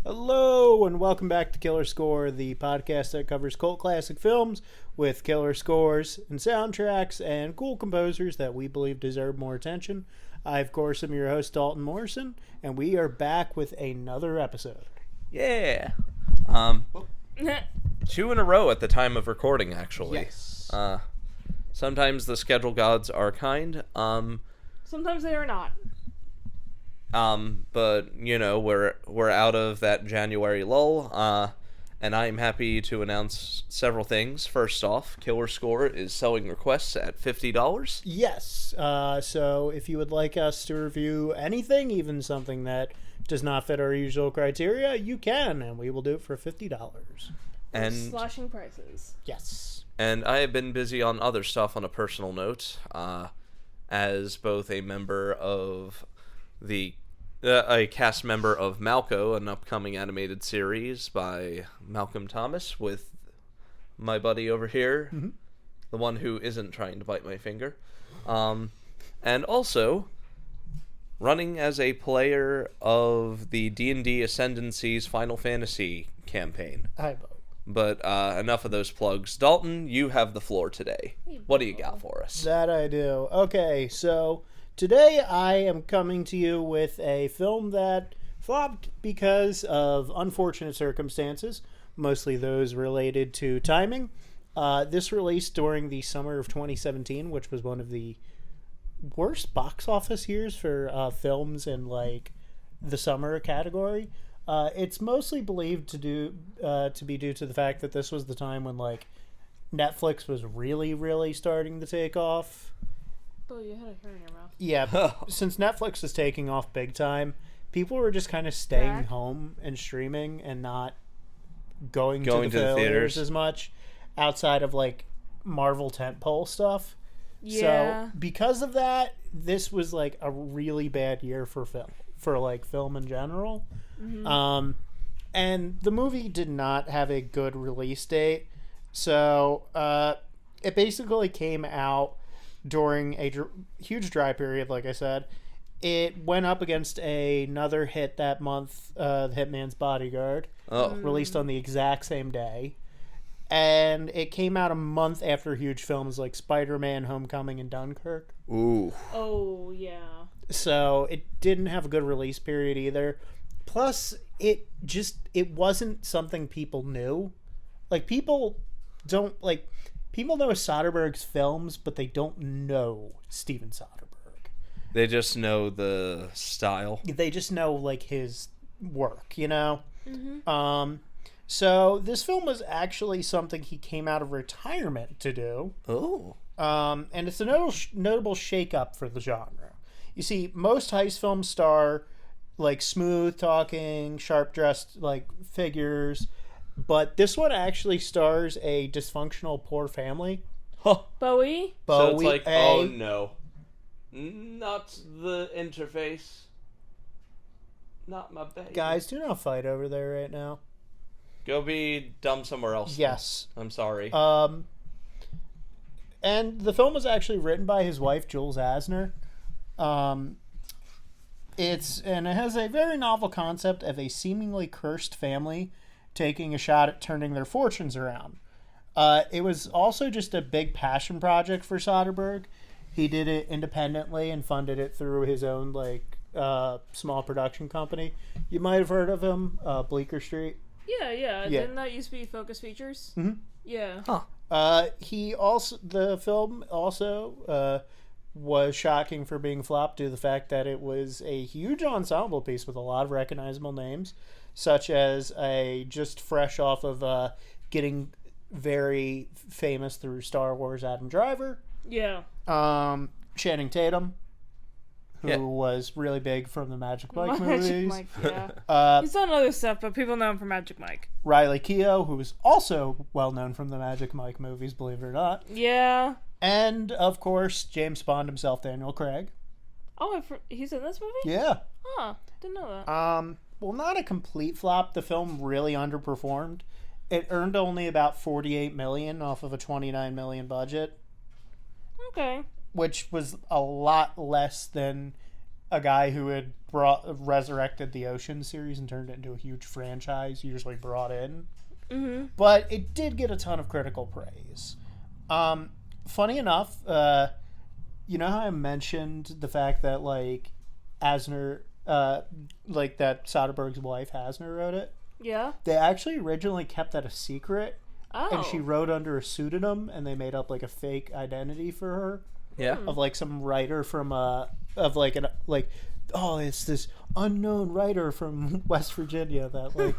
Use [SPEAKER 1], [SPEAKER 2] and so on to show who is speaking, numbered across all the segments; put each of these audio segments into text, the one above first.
[SPEAKER 1] Hello, and welcome back to Killer Score, the podcast that covers cult classic films with killer scores and soundtracks and cool composers that we believe deserve more attention. I, of course, am your host, Daulton Morrison, and we are back with another episode.
[SPEAKER 2] Yeah. Two in a row at the time of recording, actually.
[SPEAKER 1] Yes.
[SPEAKER 2] Sometimes the schedule gods are kind.
[SPEAKER 3] Sometimes they are not.
[SPEAKER 2] But you know, we're out of that January lull. And I'm happy to announce several things. First off, Killer Score is selling requests at $50.
[SPEAKER 1] Yes. So if you would like us to review anything, even something that does not fit our usual criteria, you can, and we will do it for $50.
[SPEAKER 2] And
[SPEAKER 3] Slashing prices.
[SPEAKER 1] Yes.
[SPEAKER 2] And I have been busy on other stuff on a personal note, as both a member of a cast member of Malco, an upcoming animated series by Malcolm Thomas with my buddy over here, the one who isn't trying to bite my finger, and also running as a player of the D&D Ascendancy's Final Fantasy campaign.
[SPEAKER 1] I vote.
[SPEAKER 2] But enough of those plugs. Dalton, you have the floor today. What do you got for us?
[SPEAKER 1] That I do. Okay, so today I am coming to you with a film that flopped because of unfortunate circumstances, mostly those related to timing. This released during the summer of 2017, which was one of the worst box office years for films in like the summer category. It's mostly believed to be due to the fact that this was the time when like Netflix was really starting to take off.
[SPEAKER 3] Oh, you had a hair in your mouth.
[SPEAKER 1] Yeah, since Netflix is taking off big time, people were just kind of staying
[SPEAKER 3] Back.
[SPEAKER 1] home and streaming and not going to the
[SPEAKER 2] theaters
[SPEAKER 1] theaters as much outside of like Marvel tentpole stuff.
[SPEAKER 3] Yeah.
[SPEAKER 1] So because of that, this was like a really bad year for film in general.
[SPEAKER 3] Mm-hmm.
[SPEAKER 1] And the movie did not have a good release date. So it basically came out during a huge dry period, like I said. It went up against another hit that month, The Hitman's Bodyguard, released on the exact same day. And it came out a month after huge films like Spider-Man, Homecoming, and Dunkirk.
[SPEAKER 2] Ooh.
[SPEAKER 3] Oh, yeah.
[SPEAKER 1] So it didn't have a good release period either. Plus, it wasn't something people knew. Like, people know Soderbergh's films, but they don't know Steven Soderbergh.
[SPEAKER 2] They just know the style.
[SPEAKER 1] They just know, like, his work, you know?
[SPEAKER 3] Mm-hmm.
[SPEAKER 1] So this film was actually something he came out of retirement to do.
[SPEAKER 2] Oh.
[SPEAKER 1] And it's a notable shake-up for the genre. You see, most heist films star like smooth-talking, sharp-dressed like figures, but this one actually stars a dysfunctional poor family.
[SPEAKER 2] Huh.
[SPEAKER 3] Bowie?
[SPEAKER 2] So it's like, oh no, not the interface, not my baby.
[SPEAKER 1] Guys, do not fight over there right now.
[SPEAKER 2] Go be dumb somewhere else.
[SPEAKER 1] Yes.
[SPEAKER 2] I'm sorry.
[SPEAKER 1] And the film was actually written by his wife, Jules Asner. It has a very novel concept of a seemingly cursed family taking a shot at turning their fortunes around. It was also just a big passion project for Soderbergh. He did it independently and funded it through his own small production company. You might have heard of him, Bleecker Street.
[SPEAKER 3] Yeah. Didn't that used to be Focus Features?
[SPEAKER 1] Mm-hmm.
[SPEAKER 3] Yeah.
[SPEAKER 2] Huh.
[SPEAKER 1] The film also was shocking for being flopped due to the fact that it was a huge ensemble piece with a lot of recognizable names, such as just fresh off of getting very famous through Star Wars Adam Driver.
[SPEAKER 3] Yeah.
[SPEAKER 1] Channing Tatum, who was really big from the Magic Mike movies.
[SPEAKER 3] Magic Mike, yeah. He's done other stuff, but people know him from Magic Mike.
[SPEAKER 1] Riley Keough, who is also well known from the Magic Mike movies, believe it or not.
[SPEAKER 3] Yeah.
[SPEAKER 1] And, of course, James Bond himself, Daniel Craig.
[SPEAKER 3] Oh, he's in this movie?
[SPEAKER 1] Yeah.
[SPEAKER 3] Huh. Didn't know that.
[SPEAKER 1] Well, not a complete flop. The film really underperformed. It earned only about $48 million off of a $29 million budget.
[SPEAKER 3] Okay.
[SPEAKER 1] Which was a lot less than a guy who had resurrected the Ocean series and turned it into a huge franchise, usually brought in.
[SPEAKER 3] Mm-hmm.
[SPEAKER 1] But it did get a ton of critical praise. Funny enough, you know how I mentioned the fact that, like, Asner, like, that Soderbergh's wife, Asner, wrote it?
[SPEAKER 3] Yeah.
[SPEAKER 1] They actually originally kept that a secret.
[SPEAKER 3] Oh.
[SPEAKER 1] And she wrote under a pseudonym, and they made up, like, a fake identity for her.
[SPEAKER 2] Yeah.
[SPEAKER 1] Of, like, some writer from, it's this unknown writer from West Virginia that, like,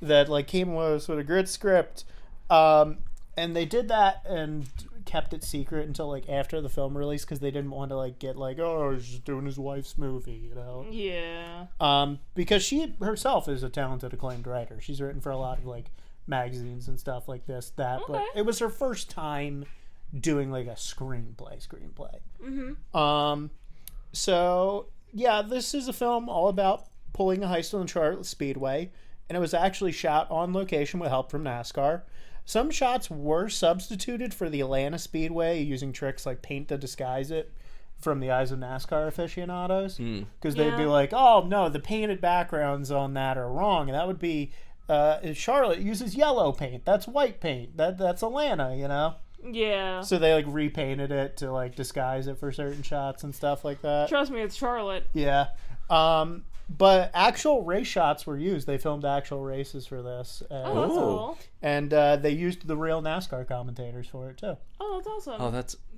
[SPEAKER 1] that came with a good script. And they did that and kept it secret until, like, after the film release, because they didn't want to, like, get, like, oh, he's just doing his wife's movie, you know?
[SPEAKER 3] Yeah.
[SPEAKER 1] Because she herself is a talented, acclaimed writer. She's written for a lot of, like, magazines and stuff like this, that.
[SPEAKER 3] Okay.
[SPEAKER 1] But it was her first time doing, like, a screenplay.
[SPEAKER 3] Mm-hmm.
[SPEAKER 1] So, yeah, this is a film all about pulling a heist on the Charlotte Speedway, and it was actually shot on location with help from NASCAR. Some shots were substituted for the Atlanta Speedway using tricks like paint to disguise it from the eyes of NASCAR aficionados. Because they'd be like, oh, no, the painted backgrounds on that are wrong. And that would be, Charlotte uses yellow paint. That's white paint. That's Atlanta, you know?
[SPEAKER 3] Yeah.
[SPEAKER 1] So they, like, repainted it to, like, disguise it for certain shots and stuff like that.
[SPEAKER 3] Trust me, it's Charlotte.
[SPEAKER 1] Yeah. But actual race shots were used. They filmed actual races for this.
[SPEAKER 3] Oh, that's cool.
[SPEAKER 1] And they used the real NASCAR commentators for it, too.
[SPEAKER 3] Oh, that's awesome.
[SPEAKER 2] Oh,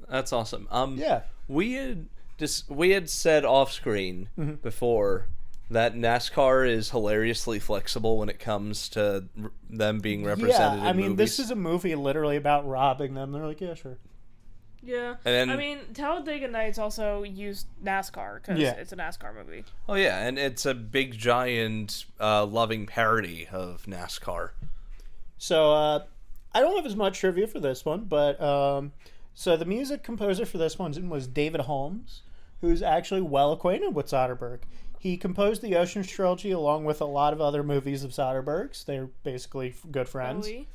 [SPEAKER 2] that's awesome.
[SPEAKER 1] Yeah.
[SPEAKER 2] We had said off screen before that NASCAR is hilariously flexible when it comes to them being represented in
[SPEAKER 1] I mean,
[SPEAKER 2] movies.
[SPEAKER 1] this is a movie literally about robbing them. They're like, yeah, sure.
[SPEAKER 3] Yeah.
[SPEAKER 2] And
[SPEAKER 3] I mean, Talladega Nights also used NASCAR because it's a NASCAR movie.
[SPEAKER 2] Oh, yeah, and it's a big, giant, loving parody of NASCAR.
[SPEAKER 1] So, I don't have as much trivia for this one, but, so the music composer for this one was David Holmes, who's actually well acquainted with Soderbergh. He composed the Ocean's Trilogy along with a lot of other movies of Soderbergh's. They're basically good friends.
[SPEAKER 3] Really?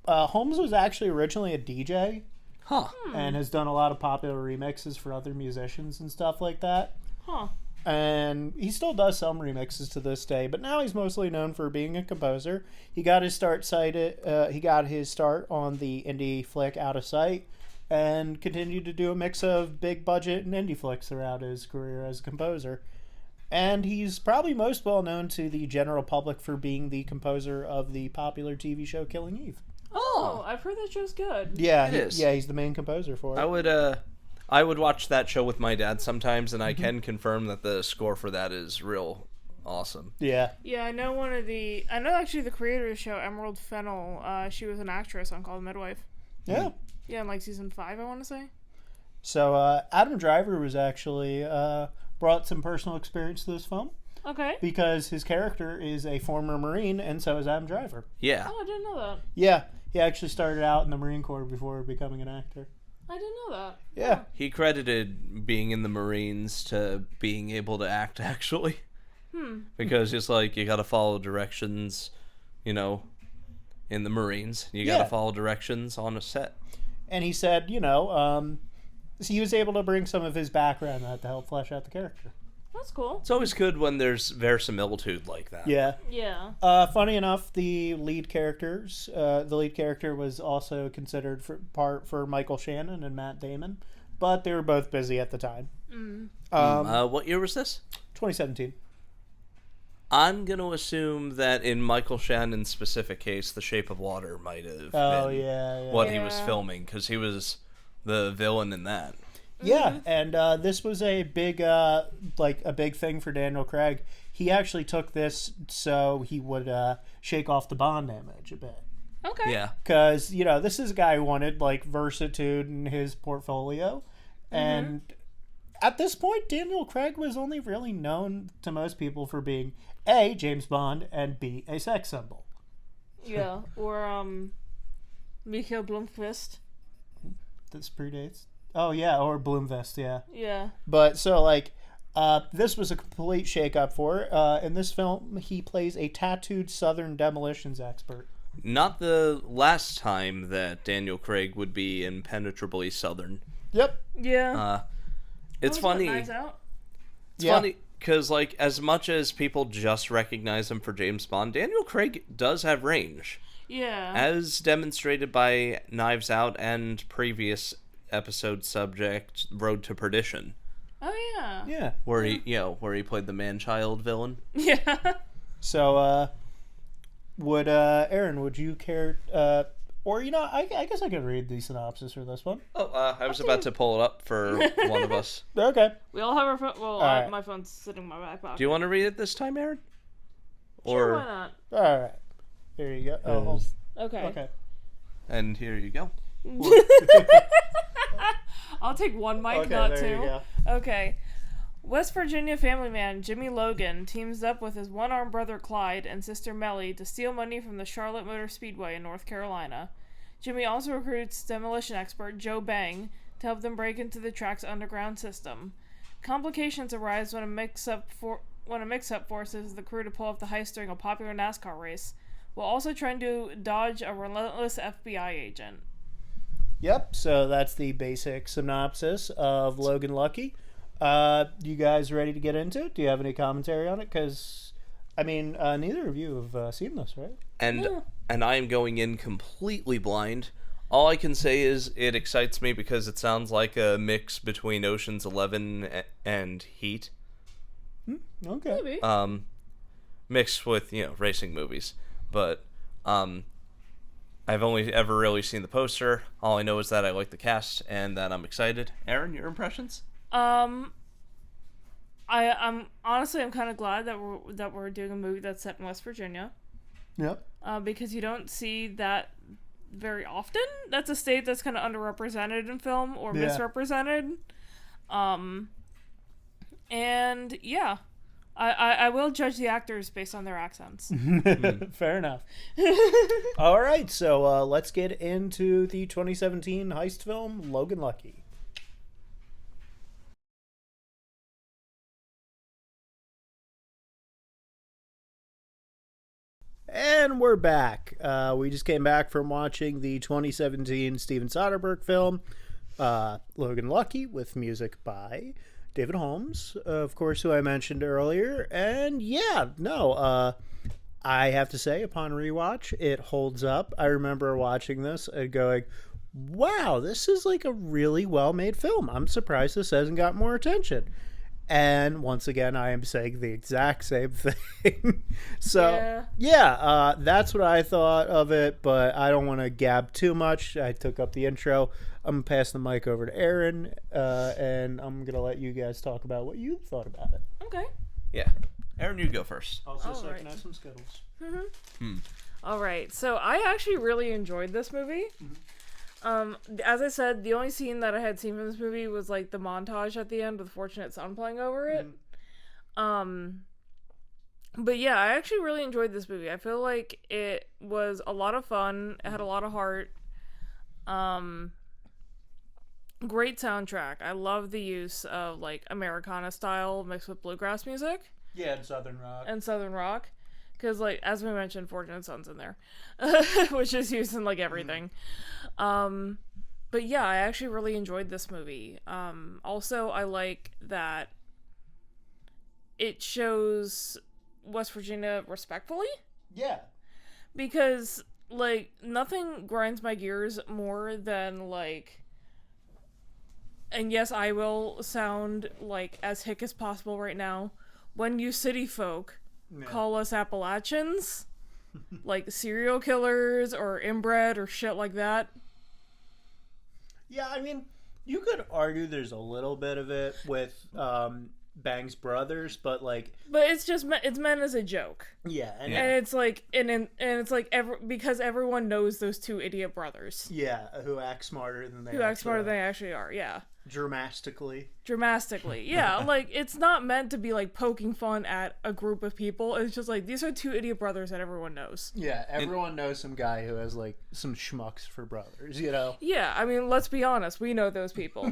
[SPEAKER 1] Holmes was actually originally a DJ.
[SPEAKER 2] Huh.
[SPEAKER 1] And has done a lot of popular remixes for other musicians and stuff like that.
[SPEAKER 3] Huh.
[SPEAKER 1] And he still does some remixes to this day, but now he's mostly known for being a composer. He got his start on the indie flick Out of Sight, and continued to do a mix of big budget and indie flicks throughout his career as a composer. And he's probably most well known to the general public for being the composer of the popular TV show Killing Eve.
[SPEAKER 3] Oh, I've heard that show's good.
[SPEAKER 1] Yeah,
[SPEAKER 2] it is.
[SPEAKER 1] Yeah, he's the main composer for it.
[SPEAKER 2] I would watch that show with my dad sometimes, and I can confirm that the score for that is real awesome.
[SPEAKER 1] Yeah.
[SPEAKER 3] Yeah, I know actually the creator of the show, Emerald Fennell, she was an actress on Call the Midwife.
[SPEAKER 1] Yeah.
[SPEAKER 3] Yeah, in like season 5, I want to say.
[SPEAKER 1] So, Adam Driver was actually brought some personal experience to this film.
[SPEAKER 3] Okay.
[SPEAKER 1] Because his character is a former Marine, and so is Adam Driver.
[SPEAKER 2] Yeah.
[SPEAKER 3] Oh, I didn't know that.
[SPEAKER 1] Yeah. He actually started out in the Marine Corps before becoming an actor.
[SPEAKER 3] I didn't know that.
[SPEAKER 1] Yeah.
[SPEAKER 2] He credited being in the Marines to being able to act, actually. Because it's like, you gotta follow directions, you know, in the Marines. You gotta follow directions on a set.
[SPEAKER 1] And he said, so he was able to bring some of his background to help flesh out the character.
[SPEAKER 3] That's cool.
[SPEAKER 2] It's always good when there's verisimilitude like that.
[SPEAKER 1] Yeah.
[SPEAKER 3] Yeah.
[SPEAKER 1] Funny enough, the lead character was also considered for Michael Shannon and Matt Damon, but they were both busy at the time.
[SPEAKER 2] What year was this?
[SPEAKER 1] 2017.
[SPEAKER 2] I'm going to assume that in Michael Shannon's specific case, The Shape of Water might have been what he was filming, because he was the villain in that.
[SPEAKER 1] Yeah, and this was a big thing for Daniel Craig. He actually took this so he would shake off the Bond image a bit.
[SPEAKER 3] Okay.
[SPEAKER 2] Yeah.
[SPEAKER 1] Because, this is a guy who wanted, versatility in his portfolio. And at this point, Daniel Craig was only really known to most people for being A, James Bond, and B, a sex symbol.
[SPEAKER 3] Yeah, or, Mikhail Blomkvist.
[SPEAKER 1] This predates. Oh, yeah, or Bloomfist, yeah.
[SPEAKER 3] Yeah.
[SPEAKER 1] But, so, this was a complete shake-up for it. In this film, he plays a tattooed Southern demolitions expert.
[SPEAKER 2] Not the last time that Daniel Craig would be impenetrably Southern.
[SPEAKER 1] Yep.
[SPEAKER 3] Yeah.
[SPEAKER 2] It's funny.
[SPEAKER 3] Knives Out?
[SPEAKER 2] It's funny because, like, as much as people just recognize him for James Bond, Daniel Craig does have range.
[SPEAKER 3] Yeah.
[SPEAKER 2] As demonstrated by Knives Out and previous episode subject Road to Perdition.
[SPEAKER 3] Oh, yeah.
[SPEAKER 1] Yeah.
[SPEAKER 2] Where he played the man-child villain.
[SPEAKER 3] Yeah.
[SPEAKER 1] So, Erin, would you care, or, I guess I could read the synopsis for this one.
[SPEAKER 2] Oh, I was about to pull it up for one of us.
[SPEAKER 1] Okay.
[SPEAKER 3] We all have our phone. Well,
[SPEAKER 1] right.
[SPEAKER 3] my phone's sitting in my back pocket.
[SPEAKER 2] Do you want to read it this time, Erin?
[SPEAKER 3] Sure, why not?
[SPEAKER 1] All right. Here you go. Oh,
[SPEAKER 3] Okay.
[SPEAKER 1] okay.
[SPEAKER 2] And here you go.
[SPEAKER 3] I'll take one mic,
[SPEAKER 1] Okay,
[SPEAKER 3] not
[SPEAKER 1] there
[SPEAKER 3] two.
[SPEAKER 1] you go.
[SPEAKER 3] Okay. West Virginia family man Jimmy Logan teams up with his one-armed brother Clyde and sister Mellie to steal money from the Charlotte Motor Speedway in North Carolina. Jimmy also recruits demolition expert Joe Bang to help them break into the track's underground system. Complications arise when a mix-up forces the crew to pull off the heist during a popular NASCAR race, while also trying to dodge a relentless FBI agent.
[SPEAKER 1] Yep, so that's the basic synopsis of Logan Lucky. You guys ready to get into it? Do you have any commentary on it? Because, neither of you have seen this, right?
[SPEAKER 2] And I am going in completely blind. All I can say is it excites me because it sounds like a mix between Ocean's 11 and Heat.
[SPEAKER 1] Okay.
[SPEAKER 3] Maybe.
[SPEAKER 2] Mixed with, racing movies. But I've only ever really seen the poster. All I know is that I like the cast and that I'm excited. Erin, your impressions?
[SPEAKER 3] I'm honestly kind of glad that we're doing a movie that's set in West Virginia.
[SPEAKER 1] Yep.
[SPEAKER 3] Because you don't see that very often. That's a state that's kind of underrepresented in film or misrepresented. And yeah, I will judge the actors based on their accents.
[SPEAKER 1] Fair enough. All right, so let's get into the 2017 heist film, Logan Lucky. And we're back. We just came back from watching the 2017 Steven Soderbergh film, Logan Lucky, with music by David Holmes, of course, who I mentioned earlier. And I have to say, upon rewatch, it holds up. I remember watching this and going, wow, this is like a really well-made film. I'm surprised this hasn't got more attention. And once again, I am saying the exact same thing. So, that's what I thought of it, but I don't want to gab too much. I took up the intro. I'm going to pass the mic over to Erin, and I'm going to let you guys talk about what you thought about it.
[SPEAKER 3] Okay.
[SPEAKER 2] Yeah. Erin, you go first.
[SPEAKER 1] Also, so I can have some Skittles.
[SPEAKER 3] All right. So, I actually really enjoyed this movie. As I said, the only scene that I had seen from this movie was like the montage at the end with Fortunate Son playing over it. But yeah, I actually really enjoyed this movie. I feel like it was a lot of fun. It had a lot of heart. Great soundtrack. I love the use of like Americana style mixed with bluegrass music.
[SPEAKER 1] Yeah, and Southern Rock.
[SPEAKER 3] Because, like, as we mentioned, Fortunate Son's in there. Which is used in, like, everything. But, yeah, I actually really enjoyed this movie. Also, I like that it shows West Virginia respectfully.
[SPEAKER 1] Yeah.
[SPEAKER 3] Because, like, nothing grinds my gears more than, like... And yes, I will sound, like, as hick as possible right now. When you city folk... call us Appalachians, like serial killers or inbred or shit like that.
[SPEAKER 1] Yeah, I mean, you could argue there's a little bit of it with Bang's brothers, but like,
[SPEAKER 3] it's just it's meant as a joke.
[SPEAKER 1] Yeah,
[SPEAKER 3] and it's like because everyone knows those two idiot brothers.
[SPEAKER 1] Yeah, who act smarter than they
[SPEAKER 3] actually are. Yeah.
[SPEAKER 1] Dramatically,
[SPEAKER 3] yeah. Like, it's not meant to be like poking fun at a group of people. It's just like, these are two idiot brothers that everyone knows.
[SPEAKER 1] Yeah, everyone knows some guy who has like some schmucks for brothers,
[SPEAKER 3] Yeah, I mean, let's be honest, we know those people.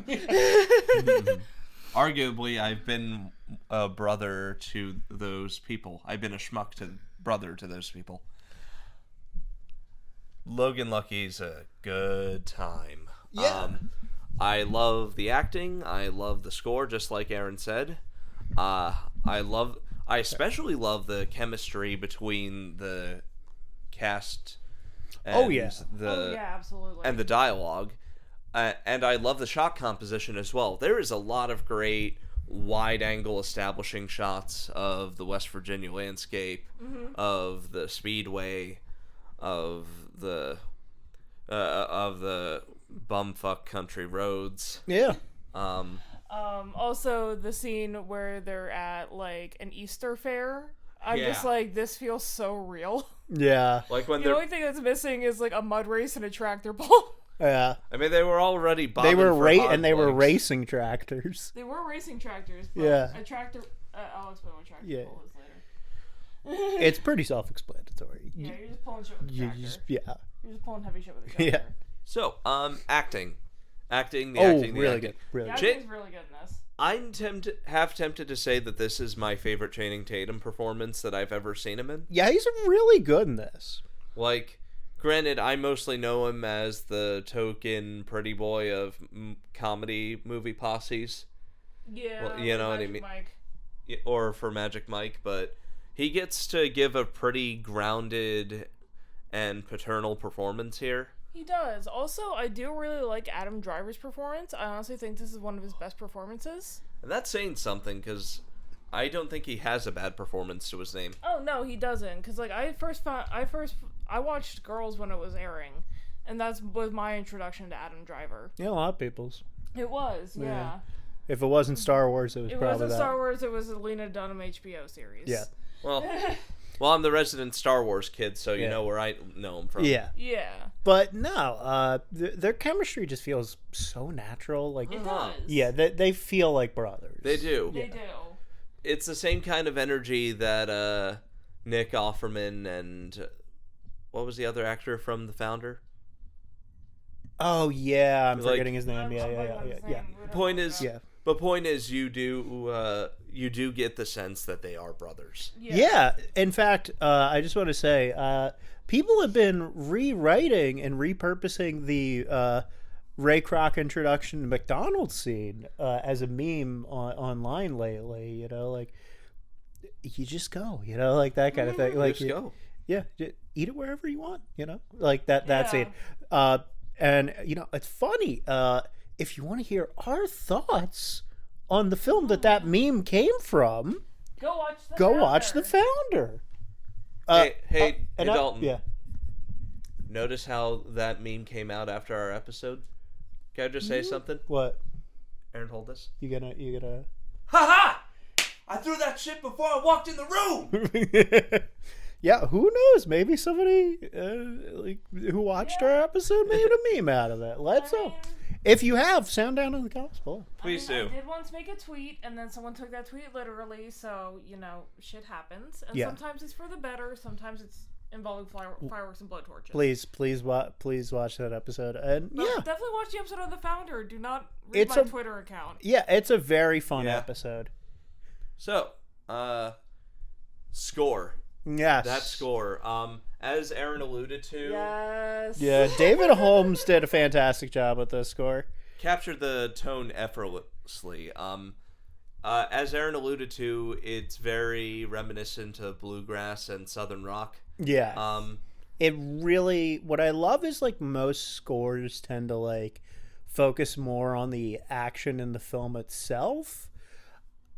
[SPEAKER 2] Arguably, I've been a brother to those people. I've been a schmuck brother to those people. Logan Lucky's a good time.
[SPEAKER 1] Yeah.
[SPEAKER 2] I love the acting. I love the score, just like Erin said. I especially love the chemistry between the cast and
[SPEAKER 3] absolutely.
[SPEAKER 2] and the dialogue. And I love the shot composition as well. There is a lot of great wide-angle establishing shots of the West Virginia landscape, of the speedway, of the bumfuck country roads.
[SPEAKER 1] Yeah.
[SPEAKER 3] Also, the scene where they're at, like, an Easter fair. I'm just like, this feels so real.
[SPEAKER 1] Yeah.
[SPEAKER 2] Like when
[SPEAKER 3] the only thing that's missing is, like, a mud race and a tractor pull.
[SPEAKER 1] Yeah.
[SPEAKER 2] I mean, they were already bobbing
[SPEAKER 1] They were
[SPEAKER 2] for
[SPEAKER 1] racing tractors.
[SPEAKER 3] They were racing tractors, but a tractor... I'll explain what tractor pull is later.
[SPEAKER 1] It's pretty self-explanatory.
[SPEAKER 3] Yeah, you're just pulling shit with a tractor. You're just pulling heavy shit with a tractor.
[SPEAKER 1] Yeah.
[SPEAKER 2] So, acting. The acting.
[SPEAKER 1] Really good.
[SPEAKER 3] The acting's really good in this.
[SPEAKER 2] I'm tempted to say that this is my favorite Channing Tatum performance that I've ever seen him in.
[SPEAKER 1] Yeah, he's really good in this.
[SPEAKER 2] Like, granted, I mostly know him as the token pretty boy of comedy movie posses.
[SPEAKER 3] Yeah,
[SPEAKER 2] well, you know what I mean?
[SPEAKER 3] Mike.
[SPEAKER 2] Or for Magic Mike, but he gets to give a pretty grounded and paternal performance here.
[SPEAKER 3] He does. Also, I do really like Adam Driver's performance. I honestly think this is one of his best performances.
[SPEAKER 2] And that's saying something, because I don't think he has a bad performance to his name.
[SPEAKER 3] Oh, no, he doesn't. Because, like, I watched Girls when it was airing, and that was my introduction to Adam Driver.
[SPEAKER 1] Yeah, a lot of people's.
[SPEAKER 3] It was, yeah.
[SPEAKER 1] If it wasn't Star Wars, it was probably that. It wasn't
[SPEAKER 3] Star Wars, it was a Lena Dunham HBO series.
[SPEAKER 1] Yeah.
[SPEAKER 2] Well, I'm the resident Star Wars kid, so you know where I know him from.
[SPEAKER 1] Yeah.
[SPEAKER 3] Yeah.
[SPEAKER 1] But no, their chemistry just feels so natural. Like,
[SPEAKER 3] it does.
[SPEAKER 1] Yeah, they feel like brothers.
[SPEAKER 2] They do.
[SPEAKER 3] They do.
[SPEAKER 2] It's the same kind of energy that Nick Offerman and what was the other actor from The Founder?
[SPEAKER 1] Oh yeah, I'm forgetting his name. Yeah.
[SPEAKER 2] Point is, you do get the sense that they are brothers.
[SPEAKER 1] Yeah. In fact, I just want to say, people have been rewriting and repurposing the Ray Kroc introduction to McDonald's scene as a meme online lately. You know, like you just go. You know, like that kind of thing. Like
[SPEAKER 2] just go.
[SPEAKER 1] Yeah, eat it wherever you want. You know, like that. That's it. And you know, it's funny. If you want to hear our thoughts on the film that meme came from,
[SPEAKER 3] go watch The
[SPEAKER 1] Founder.
[SPEAKER 2] Hey, Daulton.
[SPEAKER 1] Yeah.
[SPEAKER 2] Notice how that meme came out after our episode? Can I just say something?
[SPEAKER 1] What?
[SPEAKER 2] Erin, hold this.
[SPEAKER 1] You gonna?
[SPEAKER 2] Ha! I threw that shit before I walked in the room.
[SPEAKER 1] Yeah, who knows? Maybe somebody who watched our episode made a meme out of it. Let's know. If you have, sound down in the comments below.
[SPEAKER 2] Please do.
[SPEAKER 3] I did once make a tweet, and then someone took that tweet literally, so, you know, shit happens. And sometimes it's for the better, sometimes it's involving fireworks and blowtorches. Please
[SPEAKER 1] watch that episode. And
[SPEAKER 3] definitely watch the episode of The Founder. Do not read my Twitter account.
[SPEAKER 1] Yeah, it's a very fun episode.
[SPEAKER 2] So, score.
[SPEAKER 1] Yes.
[SPEAKER 2] That score. As Erin alluded to.
[SPEAKER 3] Yes.
[SPEAKER 1] Yeah, David Holmes did a fantastic job with this score.
[SPEAKER 2] Captured the tone effortlessly. As Erin alluded to, it's very reminiscent of bluegrass and southern rock.
[SPEAKER 1] Yeah. It really, what I love is like most scores tend to like focus more on the action in the film itself.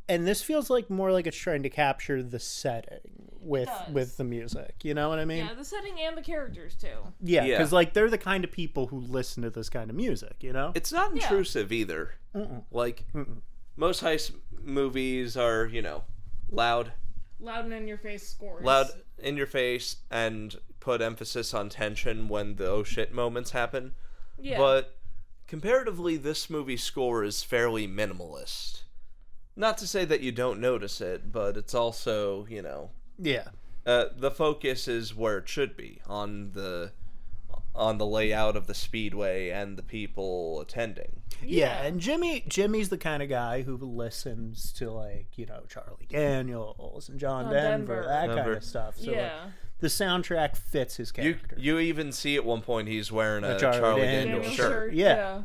[SPEAKER 1] And this feels like more like it's trying to capture the setting with the music. You know what I mean?
[SPEAKER 3] Yeah, the setting and the characters too.
[SPEAKER 1] Yeah, because like they're the kind of people who listen to this kind of music. You know,
[SPEAKER 2] it's not intrusive either. Like most heist movies are, you know, loud
[SPEAKER 3] and in your face scores.
[SPEAKER 2] Loud in your face and put emphasis on tension when the oh shit moments happen.
[SPEAKER 3] Yeah.
[SPEAKER 2] But comparatively, this movie's score is fairly minimalist. Not to say that you don't notice it, but it's also, you know...
[SPEAKER 1] Yeah.
[SPEAKER 2] The focus is where it should be, on the layout of the speedway and the people attending.
[SPEAKER 1] Yeah, and Jimmy's the kind of guy who listens to, like, you know, Charlie Daniels and John Denver, that kind of stuff. So, like, the soundtrack fits his character.
[SPEAKER 2] You even see at one point he's wearing a Charlie Daniels shirt.
[SPEAKER 1] Yeah.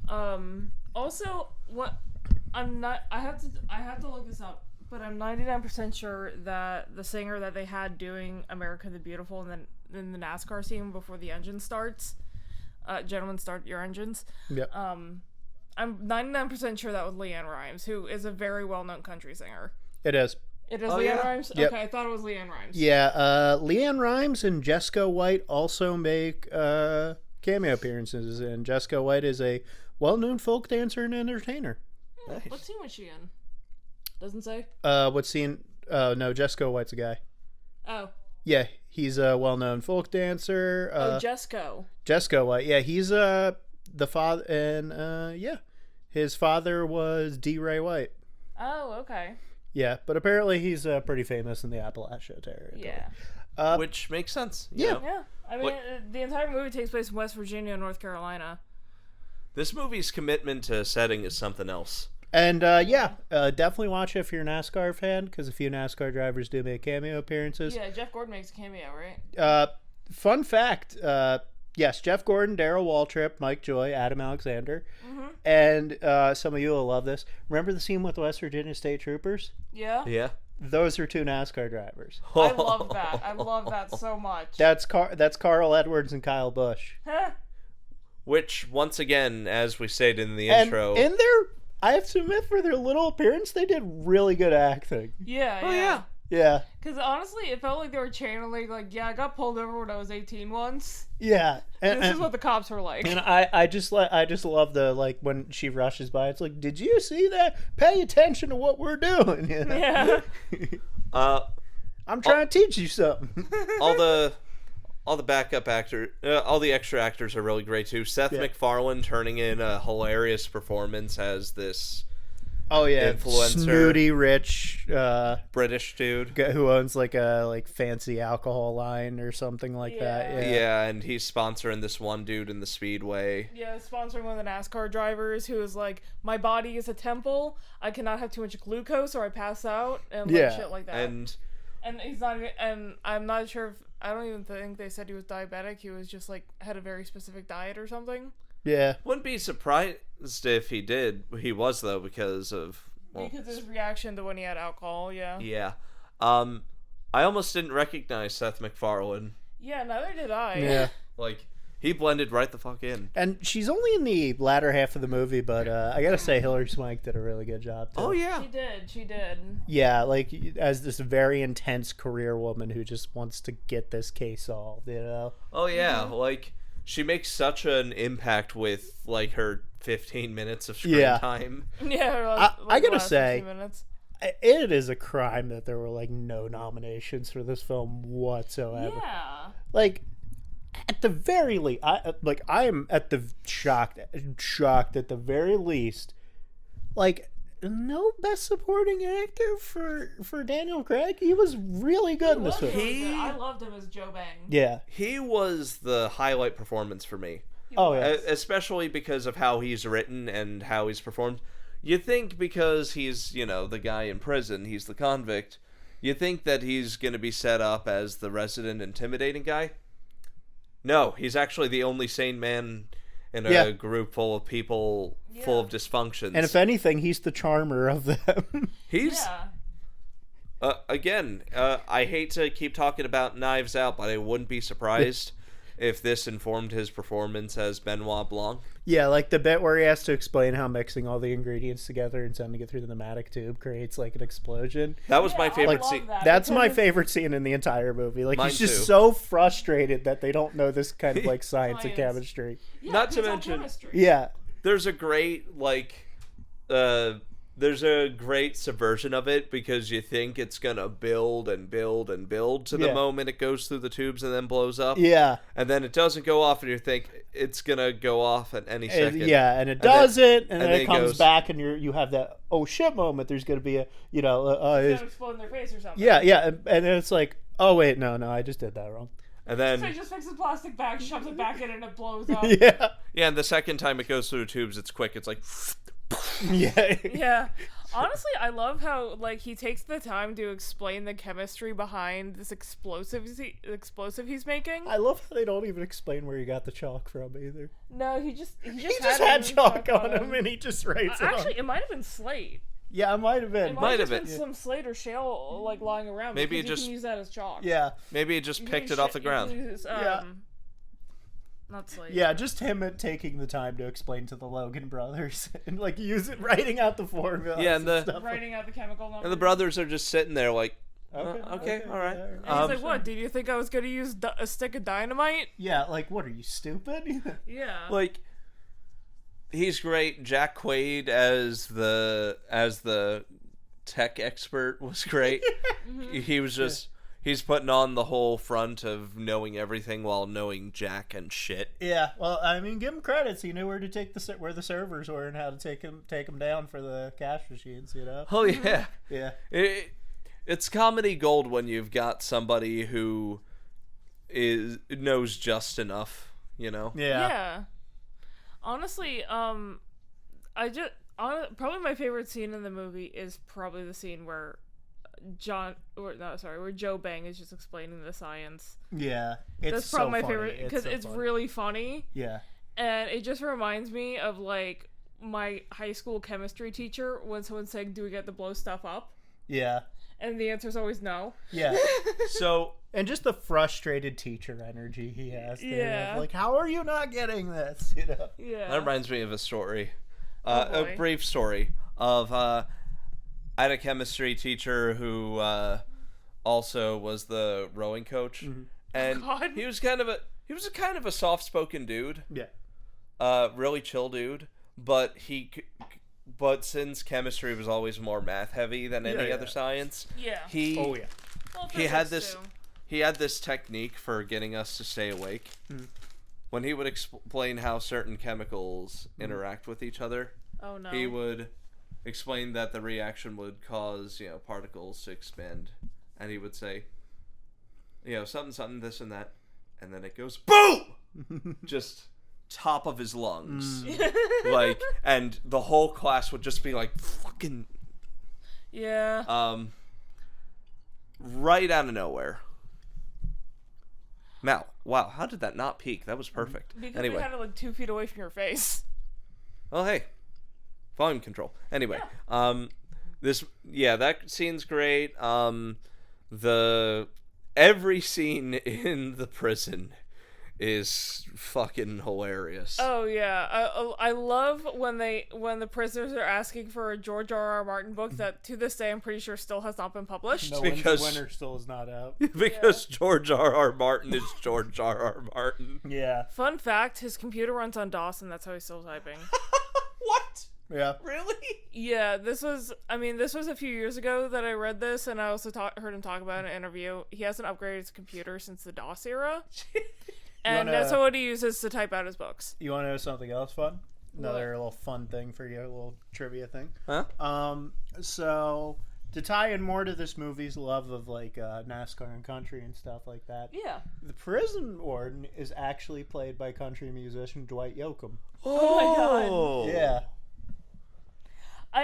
[SPEAKER 3] Also, what I'm not. I have to look this up, but I'm 99% sure that the singer that they had doing "America the Beautiful" and then in the NASCAR scene before the engine starts, gentlemen, start your engines.
[SPEAKER 1] Yep.
[SPEAKER 3] I'm 99% sure that was Leanne Rimes, who is a very well-known country singer.
[SPEAKER 1] It is.
[SPEAKER 3] It is
[SPEAKER 2] Oh,
[SPEAKER 3] Leanne
[SPEAKER 2] yeah?
[SPEAKER 3] Rimes?
[SPEAKER 1] Yep.
[SPEAKER 3] Okay, I thought it was Leanne Rimes.
[SPEAKER 1] Yeah, Leanne Rimes and Jessica White also make cameo appearances, and Jessica White is a well-known folk dancer and entertainer.
[SPEAKER 2] Nice.
[SPEAKER 3] What scene was she in? Doesn't say?
[SPEAKER 1] What scene? No, Jessica White's a guy.
[SPEAKER 3] Oh.
[SPEAKER 1] Yeah, he's a well-known folk dancer.
[SPEAKER 3] Jesco.
[SPEAKER 1] Jessica White. Yeah, he's the father, and yeah, his father was D. Ray White.
[SPEAKER 3] Oh, okay.
[SPEAKER 1] Yeah, but apparently he's pretty famous in the Appalachia territory.
[SPEAKER 3] Yeah.
[SPEAKER 2] Which makes sense. you
[SPEAKER 1] Yeah.
[SPEAKER 2] know?
[SPEAKER 3] Yeah. I mean, the entire movie takes place in West Virginia and North Carolina.
[SPEAKER 2] This movie's commitment to setting is something else.
[SPEAKER 1] And definitely watch it if you're a NASCAR fan, because a few NASCAR drivers do make cameo appearances.
[SPEAKER 3] Yeah, Jeff Gordon makes a cameo, right?
[SPEAKER 1] Fun fact, yes, Jeff Gordon, Darryl Waltrip, Mike Joy, Adam Alexander, and some of you will love this. Remember the scene with the West Virginia State Troopers?
[SPEAKER 3] Yeah.
[SPEAKER 2] Yeah.
[SPEAKER 1] Those are two NASCAR drivers.
[SPEAKER 3] I love that. I love that so much.
[SPEAKER 1] That's Carl Edwards and Kyle Busch.
[SPEAKER 2] Which, once again, as we stated in the
[SPEAKER 1] And
[SPEAKER 2] intro...
[SPEAKER 1] in their, I have to admit, for their little appearance, they did really good acting.
[SPEAKER 3] Yeah.
[SPEAKER 2] Oh, yeah.
[SPEAKER 1] Yeah.
[SPEAKER 3] Because honestly, it felt like they were channeling, like, yeah, I got pulled over when I was 18 once.
[SPEAKER 1] Yeah. And,
[SPEAKER 3] This is what the cops were like.
[SPEAKER 1] And I just love the, like, when she rushes by, it's like, did you see that? Pay attention to what we're doing. You know?
[SPEAKER 3] Yeah.
[SPEAKER 1] I'm trying to teach you something.
[SPEAKER 2] all the backup actor, all the extra actors are really great too. Seth MacFarlane turning in a hilarious performance as this
[SPEAKER 1] Oh yeah,
[SPEAKER 2] influencer,
[SPEAKER 1] snooty rich
[SPEAKER 2] British dude
[SPEAKER 1] who owns like a fancy alcohol line or something like that.
[SPEAKER 2] Yeah, and he's sponsoring this one dude in the Speedway.
[SPEAKER 3] Yeah, sponsoring one of the NASCAR drivers who is like, my body is a temple. I cannot have too much glucose or I pass out and like, shit like that.
[SPEAKER 2] And
[SPEAKER 3] he's not even, and I'm not sure if, I don't even think they said he was diabetic. He was just like had a very specific diet or something.
[SPEAKER 1] Yeah.
[SPEAKER 2] Wouldn't be surprised if he did. He was though because of
[SPEAKER 3] because of his reaction to when he had alcohol. Yeah.
[SPEAKER 2] Yeah. I almost didn't recognize Seth MacFarlane.
[SPEAKER 3] Yeah, neither did I.
[SPEAKER 1] Yeah.
[SPEAKER 2] Like he blended right the fuck in.
[SPEAKER 1] And she's only in the latter half of the movie, but I gotta say Hilary Swank did a really good job too.
[SPEAKER 2] Oh yeah.
[SPEAKER 3] She did.
[SPEAKER 1] Yeah, like as this very intense career woman who just wants to get this case solved, you know.
[SPEAKER 2] Oh yeah, like she makes such an impact with like her 15 minutes of screen time.
[SPEAKER 3] Yeah,
[SPEAKER 1] I gotta say,
[SPEAKER 3] 15 minutes.
[SPEAKER 1] It is a crime that there were like no nominations for this film whatsoever.
[SPEAKER 3] Yeah.
[SPEAKER 1] Like at the very least, I am at the shocked at the very least. Like no best supporting actor for Daniel Craig. He was really good in this film.
[SPEAKER 3] I loved him as Joe Bang.
[SPEAKER 1] Yeah,
[SPEAKER 2] He was the highlight performance for me.
[SPEAKER 1] Oh yeah.
[SPEAKER 2] Especially because of how he's written and how he's performed. You think because he's, the guy in prison, he's the convict, you think that he's going to be set up as the resident intimidating guy? No, he's actually the only sane man in a group full of people full of dysfunctions.
[SPEAKER 1] And if anything, he's the charmer of them.
[SPEAKER 2] He's... again, I hate to keep talking about Knives Out, but I wouldn't be surprised if this informed his performance as Benoit Blanc.
[SPEAKER 1] Yeah, like the bit where he has to explain how mixing all the ingredients together and sending it through the pneumatic tube creates like an explosion.
[SPEAKER 2] That was my favorite scene.
[SPEAKER 1] That's my favorite scene in the entire movie. Like
[SPEAKER 2] Mine
[SPEAKER 1] he's just
[SPEAKER 2] too.
[SPEAKER 1] so frustrated that they don't know this kind of like science and chemistry.
[SPEAKER 3] Yeah,
[SPEAKER 2] Not to
[SPEAKER 3] it's all
[SPEAKER 2] mention-
[SPEAKER 3] chemistry.
[SPEAKER 1] Yeah.
[SPEAKER 2] There's a great, there's a great subversion of it because you think it's going to build and build and build to the moment it goes through the tubes and then blows up.
[SPEAKER 1] Yeah.
[SPEAKER 2] And then it doesn't go off and you think it's going to go off at any second.
[SPEAKER 1] And it doesn't, and then it comes
[SPEAKER 2] goes,
[SPEAKER 1] back and you have that oh shit moment. There's going to be a,
[SPEAKER 3] It's gonna explode in their face or something.
[SPEAKER 1] yeah, and then it's like, oh wait, no, I just did that wrong.
[SPEAKER 2] And then...
[SPEAKER 3] So he just fixes the plastic bag, shoves it back in, and it blows up.
[SPEAKER 1] Yeah.
[SPEAKER 2] Yeah, and the second time it goes through tubes, it's quick. It's like...
[SPEAKER 1] Yeah.
[SPEAKER 3] Yeah. Honestly, I love how like he takes the time to explain the chemistry behind this explosive he's making.
[SPEAKER 1] I love how they don't even explain where he got the chalk from either.
[SPEAKER 3] No, he just
[SPEAKER 1] had chalk on him and he just writes it
[SPEAKER 3] Actually,
[SPEAKER 1] on.
[SPEAKER 3] it might have been slate.
[SPEAKER 1] Yeah, it might have been.
[SPEAKER 3] It might have been some slate or shale like lying around.
[SPEAKER 2] Maybe
[SPEAKER 3] you
[SPEAKER 2] just
[SPEAKER 3] can use that as chalk.
[SPEAKER 1] Yeah.
[SPEAKER 2] Maybe he just picked it off the ground.
[SPEAKER 1] Yeah.
[SPEAKER 3] Not slate.
[SPEAKER 1] Yeah, just him taking the time to explain to the Logan brothers and like writing out the formula.
[SPEAKER 2] Yeah, and
[SPEAKER 3] writing out the chemical numbers.
[SPEAKER 2] And the brothers are just sitting there like,
[SPEAKER 1] okay,
[SPEAKER 2] all right.
[SPEAKER 3] And he's like, "What? Did you think I was gonna use a stick of dynamite?"
[SPEAKER 1] Yeah, like, what are you, stupid?
[SPEAKER 3] Yeah.
[SPEAKER 2] Like, he's great. Jack Quaid as the tech expert was great. He was just. He's putting on the whole front of knowing everything while knowing Jack and shit.
[SPEAKER 1] Yeah, well, I mean, give him credits. He knew where to take where the servers were and how to take them down for the cash machines. You know?
[SPEAKER 2] Oh yeah,
[SPEAKER 1] yeah.
[SPEAKER 2] It's comedy gold when you've got somebody who knows just enough. You know?
[SPEAKER 1] Yeah.
[SPEAKER 3] Yeah. Honestly, probably my favorite scene in the movie is probably the scene where where Joe Bang is just explaining the science.
[SPEAKER 1] Yeah,
[SPEAKER 3] that's probably my favorite because it's really funny.
[SPEAKER 1] Yeah,
[SPEAKER 3] and it just reminds me of like my high school chemistry teacher when someone's saying, "Do we get to blow stuff up?"
[SPEAKER 1] Yeah,
[SPEAKER 3] and the answer is always no.
[SPEAKER 1] Yeah. So, and just the frustrated teacher energy he has there.
[SPEAKER 3] Yeah.
[SPEAKER 1] Of like, how are you not getting this? You know.
[SPEAKER 3] Yeah.
[SPEAKER 2] That reminds me of a story, a brief story of. I had a chemistry teacher who also was the rowing coach, and he was kind of a soft-spoken dude.
[SPEAKER 1] Yeah.
[SPEAKER 2] Really chill dude, but since chemistry was always more math heavy than any other science, he had this technique for getting us to stay awake. When he would explain how certain chemicals interact with each other, he would explained that the reaction would cause, particles to expand, and he would say, something, this and that, and then it goes boom, just top of his lungs, like, and the whole class would just be like, fucking, right out of nowhere. Now, wow, how did that not peak? That was perfect.
[SPEAKER 3] Because
[SPEAKER 2] anyway,
[SPEAKER 3] we had it like 2 feet away from your face.
[SPEAKER 2] Oh hey. Volume control. Anyway, that scene's great. Every scene in the prison is fucking hilarious.
[SPEAKER 3] Oh yeah, I love when the prisoners are asking for a George R.R. Martin book that to this day I'm pretty sure still has not been published.
[SPEAKER 1] No,
[SPEAKER 2] because
[SPEAKER 1] Winter still is not out.
[SPEAKER 2] Because George R.R. Martin is George R.R. Martin.
[SPEAKER 1] Yeah.
[SPEAKER 3] Fun fact: his computer runs on DOS, and that's how he's still typing.
[SPEAKER 2] What?
[SPEAKER 1] Yeah.
[SPEAKER 2] Really?
[SPEAKER 3] Yeah, this was a few years ago that I read this, and I also heard him talk about it in an interview. He hasn't upgraded his computer since the DOS era. And that's what he uses to type out his books.
[SPEAKER 1] You want to know something else fun? Another little fun thing for you, a little trivia thing.
[SPEAKER 2] Huh?
[SPEAKER 1] So, to tie in more to this movie's love of, like, NASCAR and country and stuff like that.
[SPEAKER 3] Yeah.
[SPEAKER 1] The prison warden is actually played by country musician Dwight Yoakam.
[SPEAKER 3] Oh
[SPEAKER 2] my God.
[SPEAKER 1] Yeah.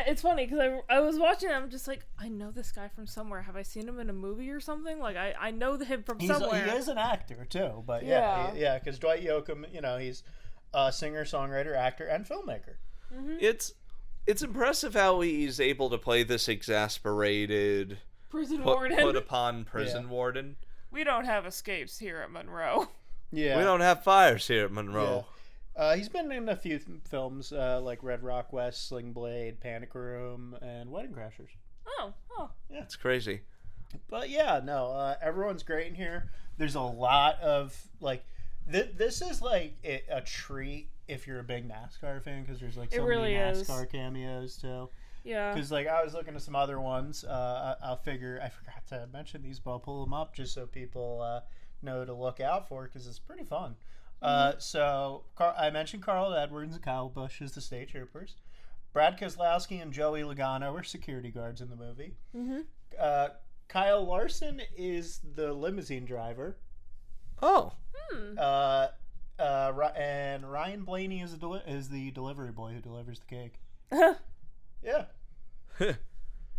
[SPEAKER 3] It's funny because I was watching it, I'm just like, I know this guy from somewhere. Have I seen him in a movie or something? Like, I know him from somewhere.
[SPEAKER 1] He is an actor, too. But yeah, because Dwight Yoakam, he's a singer, songwriter, actor, and filmmaker.
[SPEAKER 3] Mm-hmm.
[SPEAKER 2] It's impressive how he's able to play this exasperated
[SPEAKER 3] prison warden.
[SPEAKER 2] Put upon prison warden.
[SPEAKER 3] We don't have escapes here at Monroe.
[SPEAKER 1] Yeah.
[SPEAKER 2] We don't have fires here at Monroe.
[SPEAKER 1] Yeah. He's been in a few films like Red Rock West, Sling Blade, Panic Room, and Wedding Crashers.
[SPEAKER 3] Oh.
[SPEAKER 1] Yeah.
[SPEAKER 2] It's crazy.
[SPEAKER 1] But yeah, no, everyone's great in here. There's a lot of, like, this is like a treat if you're a big NASCAR fan, because there's like so many NASCAR cameos too.
[SPEAKER 3] Yeah.
[SPEAKER 1] Because like I was looking at some other ones. I forgot to mention these, but I'll pull them up just so people know to look out for, because it's pretty fun. So I mentioned Carl Edwards and Kyle Busch as the state troopers. Brad Keselowski and Joey Logano are security guards in the movie.
[SPEAKER 3] Mm-hmm.
[SPEAKER 1] Kyle Larson is the limousine driver.
[SPEAKER 2] Oh.
[SPEAKER 1] And Ryan Blaney is the delivery boy who delivers the cake. Yeah.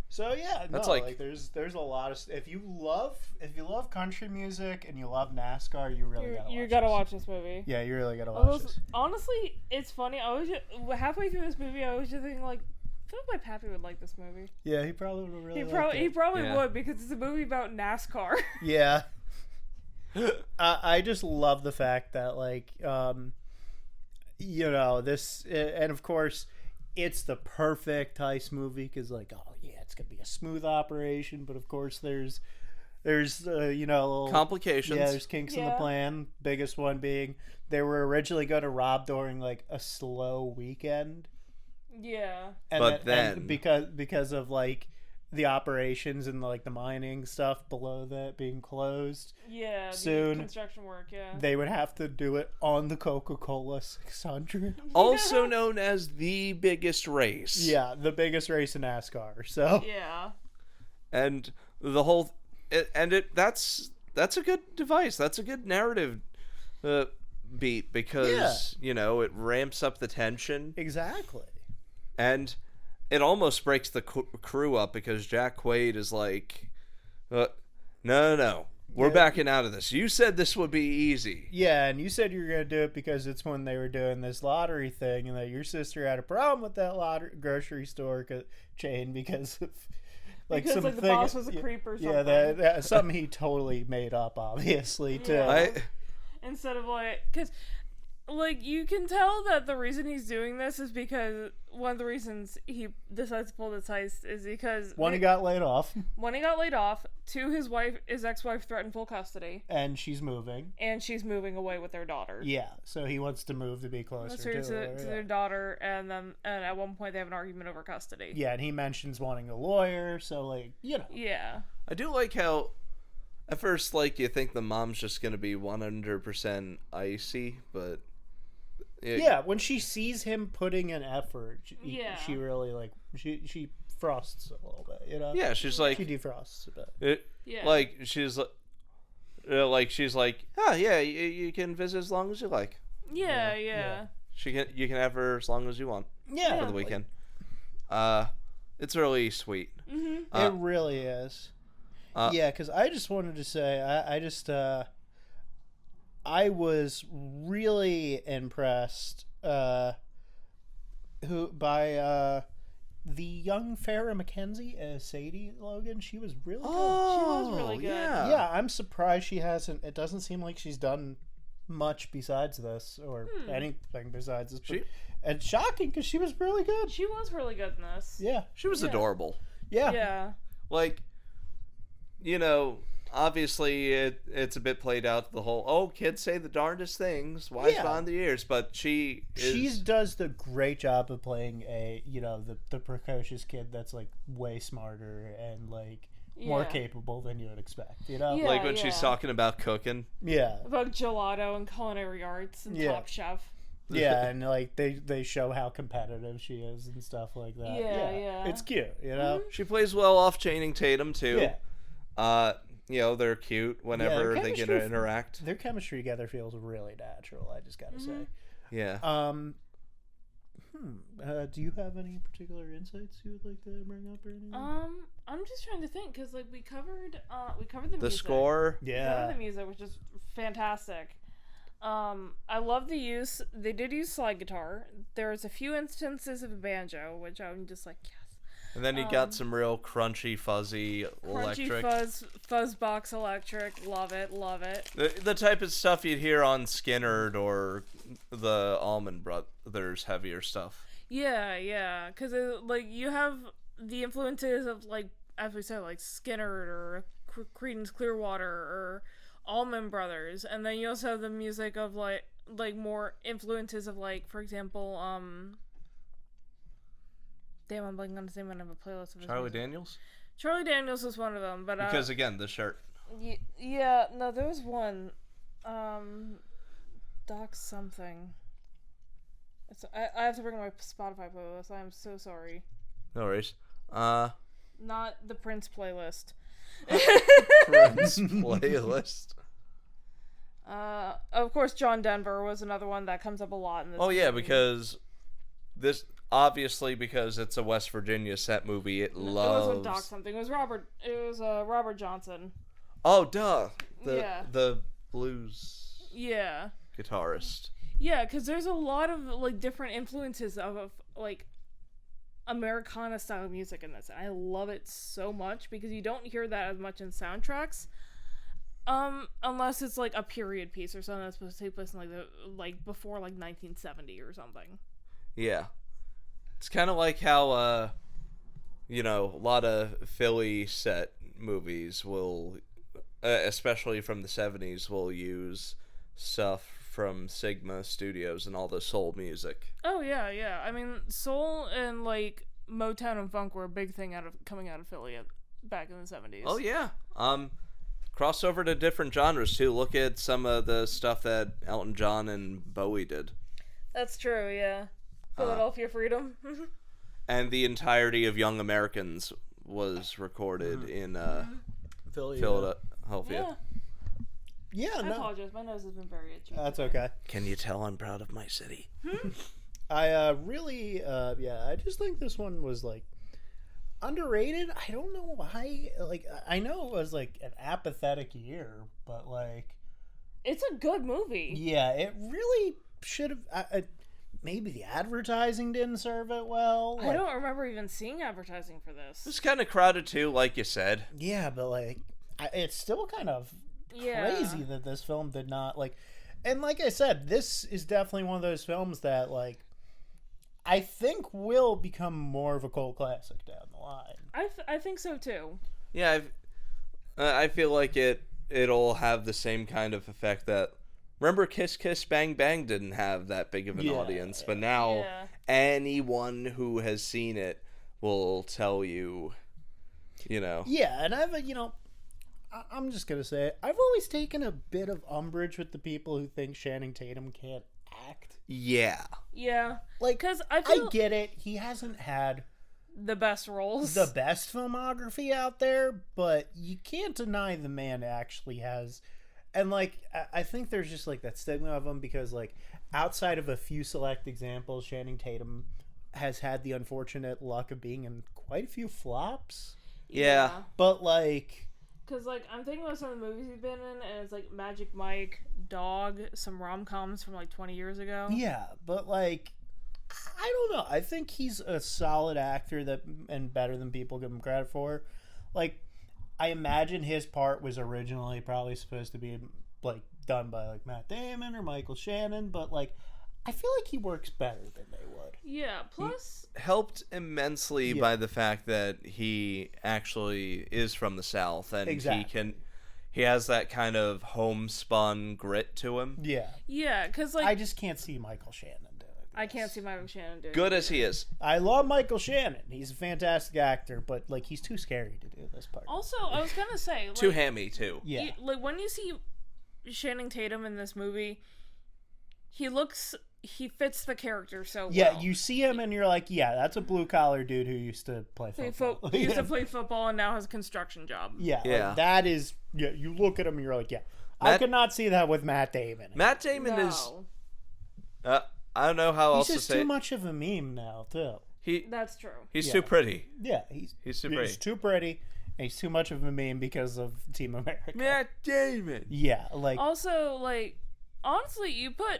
[SPEAKER 1] So yeah,
[SPEAKER 2] That's
[SPEAKER 1] no,
[SPEAKER 2] like-
[SPEAKER 1] there's a lot of if you love country music and you love NASCAR, you really gotta watch this.
[SPEAKER 3] This movie.
[SPEAKER 1] Yeah, you really gotta watch this.
[SPEAKER 3] Honestly, it's funny. I was just, halfway through this movie, I was just thinking like, I feel like my pappy would like this movie.
[SPEAKER 1] Yeah, he probably would really.
[SPEAKER 3] He probably would because it's a movie about NASCAR.
[SPEAKER 1] Yeah. I just love the fact that this, and of course, it's the perfect heist movie because oh yeah, it's gonna be a smooth operation, but of course there's
[SPEAKER 2] complications.
[SPEAKER 1] Yeah, there's kinks in the plan. Biggest one being they were originally going to rob during a slow weekend.
[SPEAKER 3] Yeah.
[SPEAKER 1] And because of the operations and the mining stuff below that being closed.
[SPEAKER 3] Yeah,
[SPEAKER 1] soon,
[SPEAKER 3] the construction work, yeah.
[SPEAKER 1] They would have to do it on the Coca-Cola 600.
[SPEAKER 2] Also known as the biggest race.
[SPEAKER 1] Yeah, the biggest race in NASCAR. So
[SPEAKER 3] yeah.
[SPEAKER 2] And the whole that's a good device. That's a good narrative beat because it ramps up the tension.
[SPEAKER 1] Exactly.
[SPEAKER 2] And it almost breaks the crew up because Jack Quaid is like, no, we're backing out of this. You said this would be easy.
[SPEAKER 1] Yeah, and you said you were going to do it because it's when they were doing this lottery thing and that your sister had a problem with that grocery store chain because of...
[SPEAKER 3] because the boss was a creep or something.
[SPEAKER 1] Yeah, that something he totally made up, obviously, too.
[SPEAKER 3] Yeah. Instead of because... you can tell that the reason he's doing this is because one of the reasons he decides to pull this heist is because
[SPEAKER 1] he got laid off.
[SPEAKER 3] Two, his ex-wife threatened full custody.
[SPEAKER 1] And she's moving.
[SPEAKER 3] Away with their daughter.
[SPEAKER 1] Yeah, so he wants to move to be closer to
[SPEAKER 3] their daughter, and at one point they have an argument over custody.
[SPEAKER 1] Yeah, and he mentions wanting a lawyer, so
[SPEAKER 3] Yeah.
[SPEAKER 2] I do like how at first you think the mom's just going to be 100% icy, but
[SPEAKER 1] when she sees him putting in effort, she really she frosts a little bit,
[SPEAKER 2] Yeah, she's like
[SPEAKER 1] she defrosts a bit.
[SPEAKER 2] She's like, oh yeah, you can visit as long as you like.
[SPEAKER 3] Yeah.
[SPEAKER 2] You can have her as long as you want.
[SPEAKER 1] Yeah,
[SPEAKER 2] for the weekend. It's really sweet.
[SPEAKER 3] Mm-hmm.
[SPEAKER 1] It really is. Because I just wanted to say, I was really impressed by the young Farrah McKenzie as Sadie Logan. She was really good.
[SPEAKER 3] She was really good.
[SPEAKER 1] Yeah, I'm surprised she hasn't. It doesn't seem like she's done much besides this or anything besides this. And shocking because she was really good.
[SPEAKER 3] She was really good in this.
[SPEAKER 1] Yeah.
[SPEAKER 2] She was adorable.
[SPEAKER 1] Yeah.
[SPEAKER 3] Yeah.
[SPEAKER 2] Obviously it's a bit played out, the whole kids say the darndest things, wise beyond the years, but she
[SPEAKER 1] does the great job of playing the precocious kid that's way smarter and more capable than you would expect,
[SPEAKER 2] when she's talking about cooking,
[SPEAKER 3] about gelato and culinary arts and Top Chef.
[SPEAKER 1] Yeah, and they show how competitive she is and stuff like that.
[SPEAKER 3] Yeah.
[SPEAKER 1] It's cute,
[SPEAKER 3] Mm-hmm.
[SPEAKER 2] She plays well off Channing Tatum too. They're cute whenever they get to interact.
[SPEAKER 1] Their chemistry together feels really natural, I just gotta say.
[SPEAKER 2] Yeah.
[SPEAKER 1] Do you have any particular insights you would like to bring up or anything?
[SPEAKER 3] I'm just trying to think because we covered the music.
[SPEAKER 2] Score.
[SPEAKER 3] We covered the music, which is fantastic. I love the use. They did use slide guitar. There's a few instances of a banjo, which I'm just like, yes.
[SPEAKER 2] And then you got some real crunchy, fuzzy electric.
[SPEAKER 3] Fuzz box electric. Love it.
[SPEAKER 2] The type of stuff you'd hear on Skynyrd or the Allman Brothers heavier stuff.
[SPEAKER 3] Yeah. Because you have the influences of as we said, Skynyrd or Creedence Clearwater or Allman Brothers, and then you also have the music of more influences of for example, damn, I'm blanking on his name. I have a playlist of his
[SPEAKER 2] Charlie
[SPEAKER 3] music.
[SPEAKER 2] Daniels?
[SPEAKER 3] Charlie Daniels was one of them, but
[SPEAKER 2] because again, the shirt.
[SPEAKER 3] No, there was one. Doc something. I have to bring my Spotify playlist. I am so sorry.
[SPEAKER 2] No worries.
[SPEAKER 3] Not the Prince playlist.
[SPEAKER 2] Prince playlist.
[SPEAKER 3] Of course, John Denver was another one that comes up a lot in this.
[SPEAKER 2] Oh yeah, because obviously, because it's a West Virginia set movie, it loves...
[SPEAKER 3] It wasn't Doc something. It was Robert Johnson.
[SPEAKER 2] Oh, duh.
[SPEAKER 3] Yeah.
[SPEAKER 2] The blues
[SPEAKER 3] Yeah.
[SPEAKER 2] guitarist.
[SPEAKER 3] Yeah, because there's a lot of, like, different influences of like, Americana-style music in this. And I love it so much, because you don't hear that as much in soundtracks. Unless it's, like, a period piece or something that's supposed to take place in, like, before, like, 1970 or something.
[SPEAKER 2] Yeah. It's kind of like how, a lot of Philly set movies will, especially from the 70s, will use stuff from Sigma Studios and all the soul music.
[SPEAKER 3] Oh, yeah. I mean, soul and, like, Motown and funk were a big thing coming out of Philly back in the 70s.
[SPEAKER 2] Oh, yeah. Crossover to different genres, too. Look at some of the stuff that Elton John and Bowie did.
[SPEAKER 3] That's true, yeah. Philadelphia Freedom.
[SPEAKER 2] And the entirety of Young Americans was recorded in Philadelphia.
[SPEAKER 1] Yeah,
[SPEAKER 3] I apologize. My nose has been very itchy.
[SPEAKER 1] That's okay.
[SPEAKER 2] Can you tell I'm proud of my city?
[SPEAKER 1] I I just think this one was, like, underrated. I don't know why. Like, I know it was, like, an apathetic year, but, like...
[SPEAKER 3] It's a good movie.
[SPEAKER 1] Yeah, it really should have... maybe the advertising didn't serve it well.
[SPEAKER 3] I don't remember even seeing advertising for this.
[SPEAKER 2] It's kind of crowded, too, like you said.
[SPEAKER 1] Yeah, but, like, it's still kind of crazy that this film did not, like... And like I said, this is definitely one of those films that, like, I think will become more of a cult classic down the line.
[SPEAKER 3] I think so, too.
[SPEAKER 2] Yeah, I feel like it'll have the same kind of effect that... Remember Kiss Kiss Bang Bang didn't have that big of an audience, but now anyone who has seen it will tell you,
[SPEAKER 1] Yeah, and I'm just going to say, I've always taken a bit of umbrage with the people who think Channing Tatum can't act.
[SPEAKER 2] Yeah.
[SPEAKER 3] Yeah.
[SPEAKER 1] Like,
[SPEAKER 3] 'cause
[SPEAKER 1] I get it. He hasn't had
[SPEAKER 3] the best roles.
[SPEAKER 1] The best filmography out there, but you can't deny the man actually has... And, like, I think there's just, like, that stigma of him because, like, outside of a few select examples, Channing Tatum has had the unfortunate luck of being in quite a few flops.
[SPEAKER 2] Yeah.
[SPEAKER 1] But, like...
[SPEAKER 3] Because, like, I'm thinking about some of the movies he's been in, and it's, like, Magic Mike, Dog, some rom-coms from, like, 20 years ago.
[SPEAKER 1] Yeah, but, like, I don't know. I think he's a solid actor and better than people give him credit for. Like... I imagine his part was originally probably supposed to be, like, done by, like, Matt Damon or Michael Shannon, but, like, I feel like he works better than they would.
[SPEAKER 3] Yeah, plus...
[SPEAKER 2] He helped immensely by the fact that he actually is from the South, and he has that kind of homespun grit to him.
[SPEAKER 1] Yeah.
[SPEAKER 3] Yeah, because, like...
[SPEAKER 1] I just can't see Michael Shannon doing this.
[SPEAKER 3] I can't see Michael Shannon doing
[SPEAKER 2] Good as he is.
[SPEAKER 1] I love Michael Shannon. He's a fantastic actor, but, like, he's too scary to do this part.
[SPEAKER 3] Also, I was gonna say... Like,
[SPEAKER 2] too hammy, too.
[SPEAKER 1] Yeah.
[SPEAKER 3] Like, when you see Channing Tatum in this movie, he fits the character so well.
[SPEAKER 1] Yeah, you see him and you're like, yeah, that's a blue-collar dude who used to play football.
[SPEAKER 3] He used to play football and now has a construction job.
[SPEAKER 1] Yeah. Like, that is... Yeah, you look at him and you're like, yeah. I could not see that with Matt Damon.
[SPEAKER 2] Matt Damon is... I don't know how else to say.
[SPEAKER 1] He's just too much of a meme now, too.
[SPEAKER 3] That's true.
[SPEAKER 2] He's too pretty.
[SPEAKER 1] Yeah, he's
[SPEAKER 2] too pretty.
[SPEAKER 1] He's too pretty, and he's too much of a meme because of Team America.
[SPEAKER 2] Matt Damon.
[SPEAKER 1] Yeah, like...
[SPEAKER 3] Also, like, honestly, I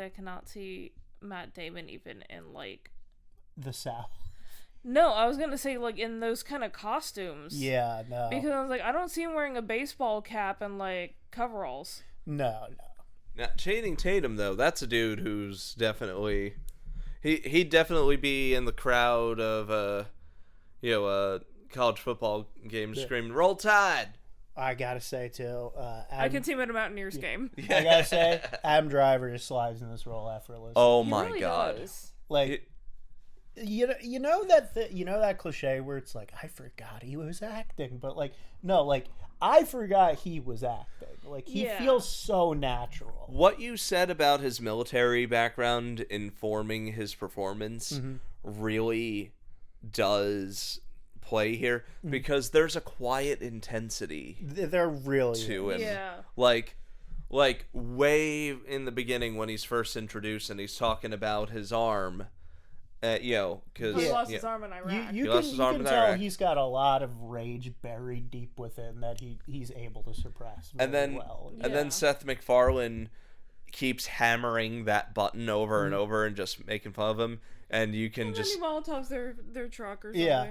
[SPEAKER 3] cannot see Matt Damon even in, like...
[SPEAKER 1] The South.
[SPEAKER 3] No, I was gonna say, like, in those kind of costumes.
[SPEAKER 1] Yeah, no.
[SPEAKER 3] Because I was like, I don't see him wearing a baseball cap and, like, coveralls.
[SPEAKER 1] No.
[SPEAKER 2] Now, Channing Tatum, though, that's a dude who's definitely... He'd definitely be in the crowd of, college football game screaming, "Roll Tide!"
[SPEAKER 1] I gotta say, too...
[SPEAKER 3] I can see him at a Mountaineers game.
[SPEAKER 1] I gotta say, Adam Driver just slides in this role effortlessly.
[SPEAKER 2] Oh,
[SPEAKER 3] He
[SPEAKER 2] my
[SPEAKER 3] really
[SPEAKER 2] God.
[SPEAKER 3] does.
[SPEAKER 1] Like... You know that cliche where it's like, I forgot he was acting, but, like, no, like, I forgot he was acting. Like, he feels so natural.
[SPEAKER 2] What you said about his military background informing his performance really does play here, because there's a quiet intensity
[SPEAKER 1] They're really
[SPEAKER 2] to him.
[SPEAKER 3] Yeah.
[SPEAKER 2] Like, like way in the beginning when he's first introduced and he's talking about his arm, because
[SPEAKER 3] He lost his arm in Iraq.
[SPEAKER 1] You can tell he's got a lot of rage buried deep within that he's able to suppress very well.
[SPEAKER 2] And then Seth MacFarlane keeps hammering that button over and over and just making fun of him, and you can just
[SPEAKER 3] Then he Molotovs their truck or something.
[SPEAKER 1] Yeah.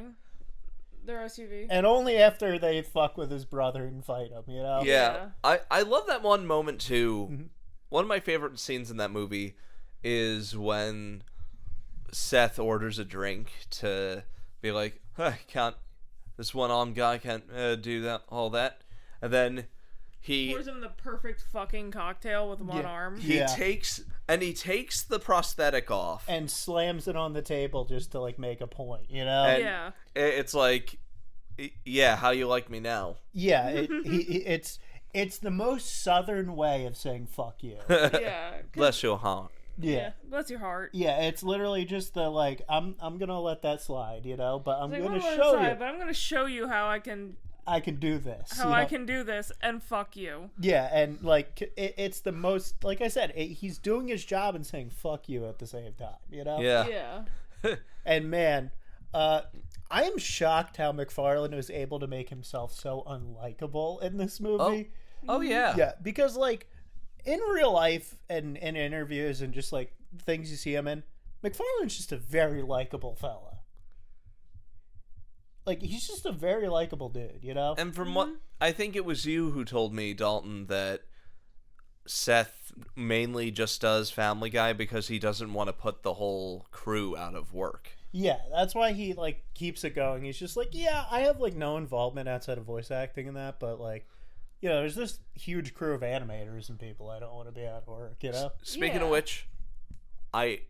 [SPEAKER 3] Their SUV.
[SPEAKER 1] And only after they fuck with his brother and fight him, you know?
[SPEAKER 2] Yeah. I love that one moment too. One of my favorite scenes in that movie is when Seth orders a drink to be like, this one-armed guy can't do that, all that. And then he
[SPEAKER 3] pours him the perfect fucking cocktail with one arm.
[SPEAKER 2] He takes the prosthetic off
[SPEAKER 1] and slams it on the table just to like make a point, you know?
[SPEAKER 2] And it's like, how you like me now?
[SPEAKER 1] Yeah, it's the most southern way of saying fuck you.
[SPEAKER 3] Yeah.
[SPEAKER 2] Bless your heart.
[SPEAKER 1] Yeah.
[SPEAKER 3] Bless your heart.
[SPEAKER 1] Yeah, it's literally just the like I'm gonna let that slide, you know, but I'm gonna
[SPEAKER 3] show you how I can
[SPEAKER 1] do this.
[SPEAKER 3] How I can do this and fuck you.
[SPEAKER 1] Yeah, and like it's the most, like I said, he's doing his job and saying fuck you at the same time, you know?
[SPEAKER 2] Yeah.
[SPEAKER 1] And man, I am shocked how MacFarlane was able to make himself so unlikable in this movie.
[SPEAKER 2] Oh yeah.
[SPEAKER 1] Yeah, because like in real life and in interviews and just like things you see him in, MacFarlane's just a very likable fella. Like, he's just a very likable dude, you know?
[SPEAKER 2] And from what I think it was you who told me, Daulton, that Seth mainly just does Family Guy because he doesn't want to put the whole crew out of work.
[SPEAKER 1] Yeah, that's why he like keeps it going. He's just like, yeah, I have like no involvement outside of voice acting and that, but like, you know, there's this huge crew of animators and people. I don't want to be out of work, you know?
[SPEAKER 2] Speaking of which, I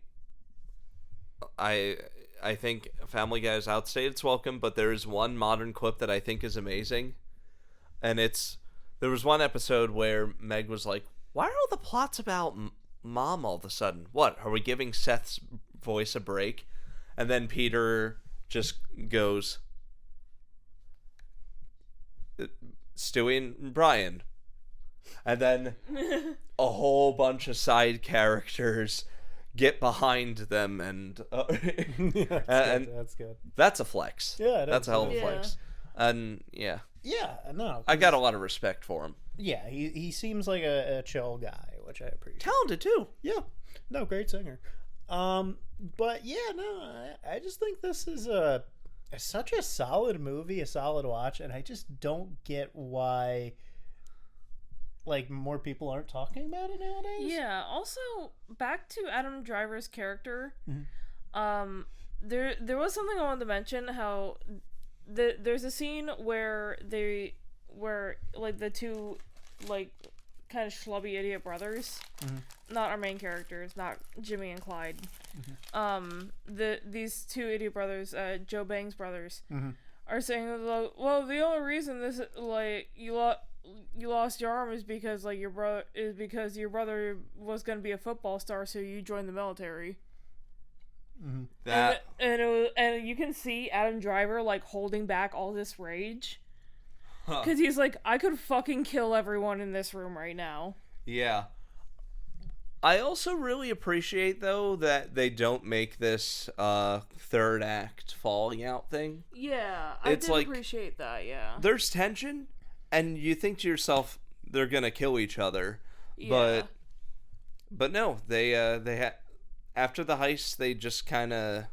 [SPEAKER 2] think Family Guy has outstayed its welcome, but there is one modern clip that I think is amazing. And there was one episode where Meg was like, why are all the plots about Mom all of a sudden? What, are we giving Seth's voice a break? And then Peter just goes, Stewie and Brian. And then a whole bunch of side characters get behind them and
[SPEAKER 1] that's good.
[SPEAKER 2] That's a flex.
[SPEAKER 1] Yeah,
[SPEAKER 2] that's a hell of a flex. And
[SPEAKER 1] yeah, no,
[SPEAKER 2] I got a lot of respect for him.
[SPEAKER 1] Yeah, he seems like a chill guy, which I appreciate.
[SPEAKER 2] Talented too.
[SPEAKER 1] Yeah, no, great singer. But yeah, no, I just think this is such a solid movie, a solid watch, and I just don't get why like more people aren't talking about it nowadays.
[SPEAKER 3] Yeah. Also, back to Adam Driver's character.
[SPEAKER 1] Mm-hmm.
[SPEAKER 3] There was something I wanted to mention. How there's a scene where like the two like kind of schlubby idiot brothers, not our main characters, not Jimmy and Clyde. These two idiot brothers, Joe Bang's brothers, are saying, well, the only reason this like you lost your arm is because like your brother was gonna be a football star, so you joined the military. And you can see Adam Driver like holding back all this rage because he's like, I could fucking kill everyone in this room right now.
[SPEAKER 2] Yeah. I also really appreciate though that they don't make this third act falling out thing.
[SPEAKER 3] Yeah, I did appreciate that. Yeah,
[SPEAKER 2] there's tension, and you think to yourself they're gonna kill each other, but no, they after the heist they just kind of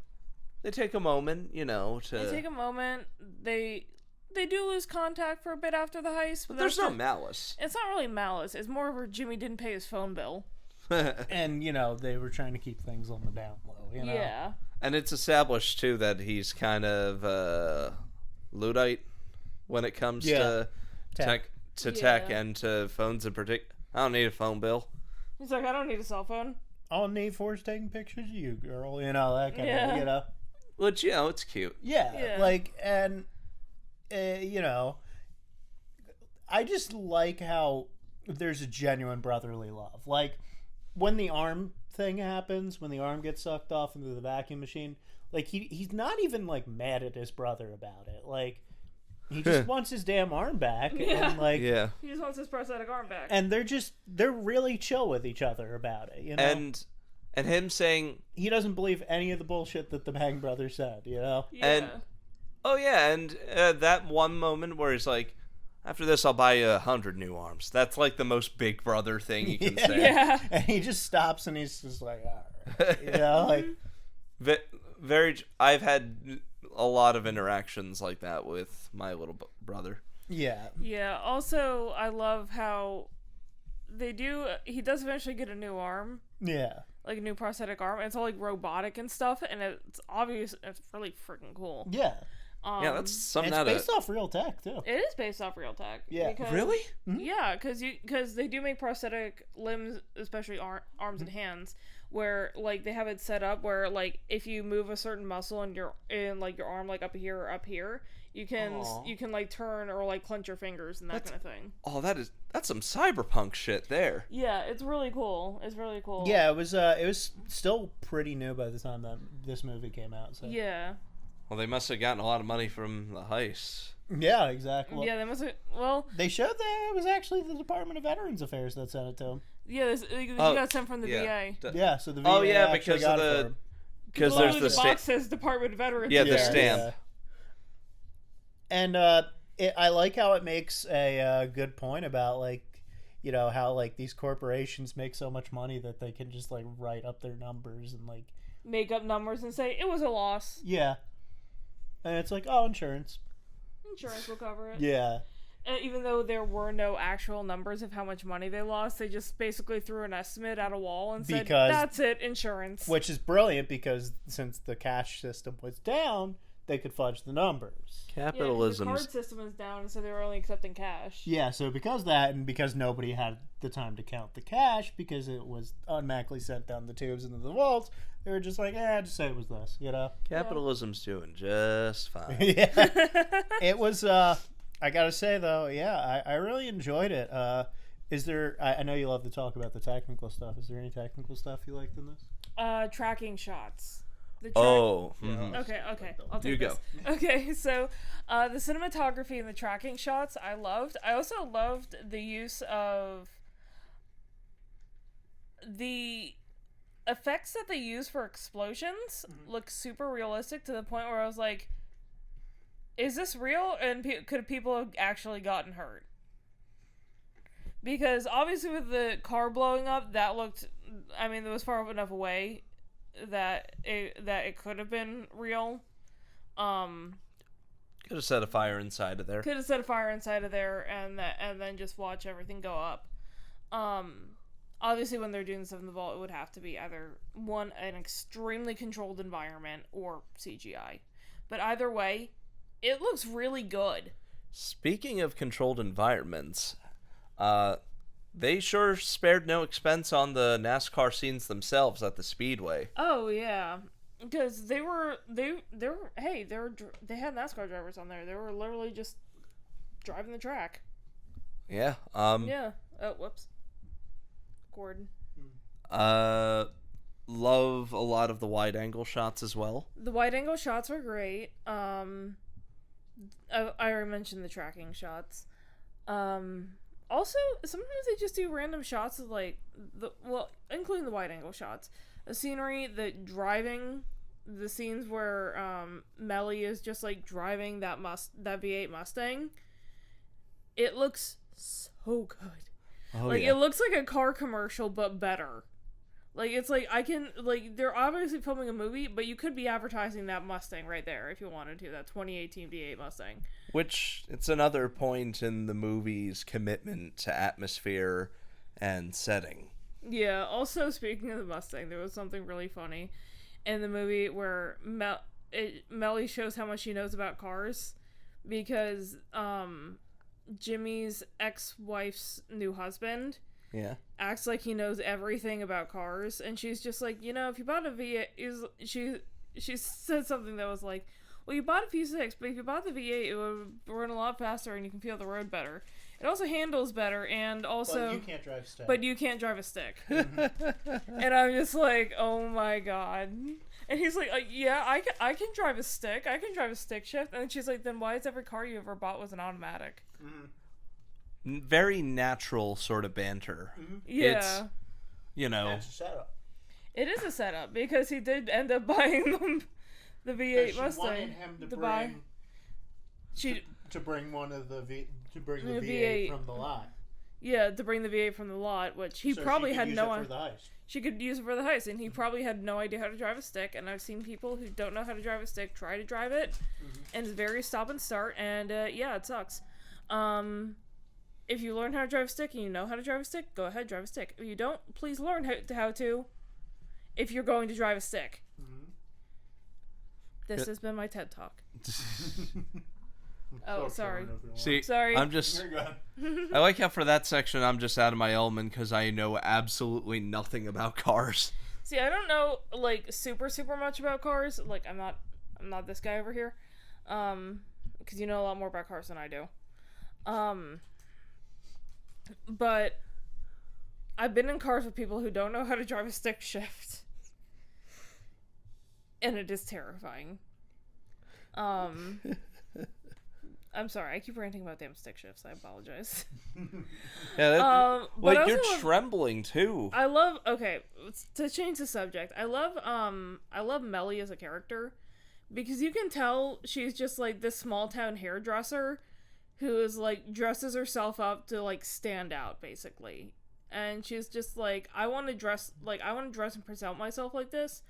[SPEAKER 2] take a moment, you know, to
[SPEAKER 3] they take a moment. They do lose contact for a bit after the heist, but
[SPEAKER 2] there's no malice.
[SPEAKER 3] It's not really malice. It's more of a Jimmy didn't pay his phone bill.
[SPEAKER 1] And, you know, they were trying to keep things on the down low, you know?
[SPEAKER 3] Yeah.
[SPEAKER 2] And it's established, too, that he's kind of Luddite when it comes to tech and to phones in particular. I don't need a phone bill.
[SPEAKER 3] He's like, I don't need a cell phone.
[SPEAKER 1] All I need for is taking pictures of you, girl, you know, that kind of, you know?
[SPEAKER 2] Which, you know, it's cute.
[SPEAKER 1] Yeah. Like, and, you know, I just like how there's a genuine brotherly love. Like, when the arm thing happens, when the arm gets sucked off into the vacuum machine, like he's not even like mad at his brother about it. Like He just wants his damn arm back.
[SPEAKER 3] Yeah.
[SPEAKER 1] And, like,
[SPEAKER 2] Yeah.
[SPEAKER 3] He just wants his prosthetic arm back.
[SPEAKER 1] and they're really chill with each other about it, you know?
[SPEAKER 2] And him saying,
[SPEAKER 1] he doesn't believe any of the bullshit that the Bang brothers said, you know?
[SPEAKER 3] Yeah.
[SPEAKER 2] and that one moment where he's like, after this, I'll buy you 100 new arms. That's like the most Big Brother thing you can say.
[SPEAKER 3] Yeah.
[SPEAKER 1] And he just stops and he's just like, all right. You know, like...
[SPEAKER 2] I've had a lot of interactions like that with my little brother.
[SPEAKER 1] Yeah.
[SPEAKER 3] Yeah. Also, I love how he does eventually get a new arm.
[SPEAKER 1] Yeah.
[SPEAKER 3] Like a new prosthetic arm. And it's all like robotic and stuff. And it's obvious. It's really freaking cool.
[SPEAKER 1] Yeah.
[SPEAKER 2] Yeah, that's something
[SPEAKER 1] it's based off real tech, too.
[SPEAKER 3] It is based off real tech.
[SPEAKER 1] Yeah.
[SPEAKER 2] Really?
[SPEAKER 1] Mm-hmm.
[SPEAKER 3] Yeah, because they do make prosthetic limbs, especially arms and hands, where like they have it set up where like if you move a certain muscle in your arm like up here or up here, you can like turn or like clench your fingers and that kind of thing.
[SPEAKER 2] Oh, that's some cyberpunk shit there.
[SPEAKER 3] Yeah, it's really cool. It's really cool.
[SPEAKER 1] Yeah, it was still pretty new by the time that this movie came out. So.
[SPEAKER 3] Yeah.
[SPEAKER 2] Well, they must have gotten a lot of money from the heist.
[SPEAKER 1] Yeah, exactly.
[SPEAKER 3] Yeah, they must have. Well,
[SPEAKER 1] they showed that it was actually the Department of Veterans Affairs that sent it to him.
[SPEAKER 3] Yeah, you got sent from the
[SPEAKER 2] yeah.
[SPEAKER 3] VA.
[SPEAKER 1] Yeah, so the VA.
[SPEAKER 2] Oh yeah,
[SPEAKER 1] actually
[SPEAKER 2] because
[SPEAKER 1] got
[SPEAKER 2] of
[SPEAKER 1] it for
[SPEAKER 2] the
[SPEAKER 1] him.
[SPEAKER 2] because
[SPEAKER 3] Literally
[SPEAKER 2] there's the
[SPEAKER 3] box
[SPEAKER 2] stamp.
[SPEAKER 3] says Department of Veterans.
[SPEAKER 2] Yeah, the stamp.
[SPEAKER 1] Yeah. And I like how it makes a good point about like, you know, how like these corporations make so much money that they can just like write up their numbers and like
[SPEAKER 3] make up numbers and say it was a loss.
[SPEAKER 1] Yeah. And it's like, oh, insurance.
[SPEAKER 3] Insurance will cover it.
[SPEAKER 1] Yeah.
[SPEAKER 3] And even though there were no actual numbers of how much money they lost, they just basically threw an estimate at a wall and said, that's it, insurance.
[SPEAKER 1] Which is brilliant because since the cash system was down, they could fudge the numbers.
[SPEAKER 2] Capitalism.
[SPEAKER 3] Yeah, the card system is down, so they were only accepting cash.
[SPEAKER 1] Yeah, so because of that, and because nobody had the time to count the cash, because it was automatically sent down the tubes into the vaults, they were just like, just say it was this, you know?
[SPEAKER 2] Capitalism's doing just fine.
[SPEAKER 1] Yeah. It was, I gotta say, though, yeah, I really enjoyed it. Is there, I know you love to talk about the technical stuff. Is there any technical stuff you liked in this?
[SPEAKER 3] Tracking shots.
[SPEAKER 2] Mm-hmm.
[SPEAKER 3] Okay, I'll take
[SPEAKER 2] you
[SPEAKER 3] this.
[SPEAKER 2] go.
[SPEAKER 3] Okay, so the cinematography and the tracking shots I loved. I also loved the use of the effects that they use for explosions. Look super realistic to the point where I was like, is this real? And could people have actually gotten hurt? Because obviously with the car blowing up, that looked, I mean, it was far enough away that it could have been real.
[SPEAKER 2] Could have set a fire inside of there.
[SPEAKER 3] Could have set a fire inside of there and then just watch everything go up. Obviously when they're doing stuff in the vault, it would have to be either an extremely controlled environment or CGI. But either way, it looks really good.
[SPEAKER 2] Speaking of controlled environments, they sure spared no expense on the NASCAR scenes themselves at the Speedway.
[SPEAKER 3] Oh yeah, because they had NASCAR drivers on there. They were literally just driving the track.
[SPEAKER 2] Yeah.
[SPEAKER 3] Yeah. Oh, whoops. Gordon.
[SPEAKER 2] Love a lot of the wide angle shots as well.
[SPEAKER 3] The wide angle shots were great. I already mentioned the tracking shots. Also, sometimes they just do random shots of like including the wide angle shots, the scenery, the driving, the scenes where Melly is just like driving that V8 Mustang. It looks so good.
[SPEAKER 2] Oh,
[SPEAKER 3] It looks like a car commercial but better. Like it's like they're obviously filming a movie, but you could be advertising that Mustang right there if you wanted to, that 2018 V8 Mustang.
[SPEAKER 2] Which, it's another point in the movie's commitment to atmosphere and setting.
[SPEAKER 3] Yeah, also speaking of the Mustang, there was something really funny in the movie where Melly shows how much she knows about cars because Jimmy's ex-wife's new husband acts like he knows everything about cars, and she's just like, if you bought a V8, she said something that was like, well, you bought a P6, but if you bought the V8, it would run a lot faster and you can feel the road better. It also handles better, and also...
[SPEAKER 1] But you can't drive a stick.
[SPEAKER 3] And I'm just like, oh my god. And he's like, yeah, I can drive a stick. I can drive a stick shift. And she's like, then why is every car you ever bought was an automatic?
[SPEAKER 2] Very natural sort of banter.
[SPEAKER 3] Yeah.
[SPEAKER 2] It's, you know.
[SPEAKER 1] That's a setup.
[SPEAKER 3] It is a setup because he did end up buying them the V8
[SPEAKER 1] She
[SPEAKER 3] Mustang.
[SPEAKER 1] wanted him to bring one of the V8 from the lot.
[SPEAKER 3] Yeah, to bring the V8 from the lot, which he
[SPEAKER 1] So
[SPEAKER 3] probably
[SPEAKER 1] she could
[SPEAKER 3] had
[SPEAKER 1] use
[SPEAKER 3] no
[SPEAKER 1] it for the heist.
[SPEAKER 3] She could use it for the heist, and he probably had no idea how to drive a stick. And I've seen people who don't know how to drive a stick try to drive it, and it's very stop and start. And yeah, it sucks. If you learn how to drive a stick and you know how to drive a stick, go ahead, drive a stick. If you don't, please learn how to. If you're going to drive a stick. This has been my TED Talk. Oh, sorry.
[SPEAKER 2] See,
[SPEAKER 3] sorry.
[SPEAKER 2] I'm just... I like how for that section I'm just out of my element because I know absolutely nothing about cars.
[SPEAKER 3] See, I don't know, like, super much about cars. Like, I'm not this guy over here. Because you know a lot more about cars than I do. But I've been in cars with people who don't know how to drive a stick shift. And it is terrifying. I'm sorry, I keep ranting about damn stick shifts. I apologize.
[SPEAKER 2] Yeah, like you're
[SPEAKER 3] love,
[SPEAKER 2] trembling too.
[SPEAKER 3] I love. Okay, to change the subject, I love Melly as a character because you can tell she's just like this small town hairdresser who is like dresses herself up to like stand out basically, and she's just like I want to dress and present myself like this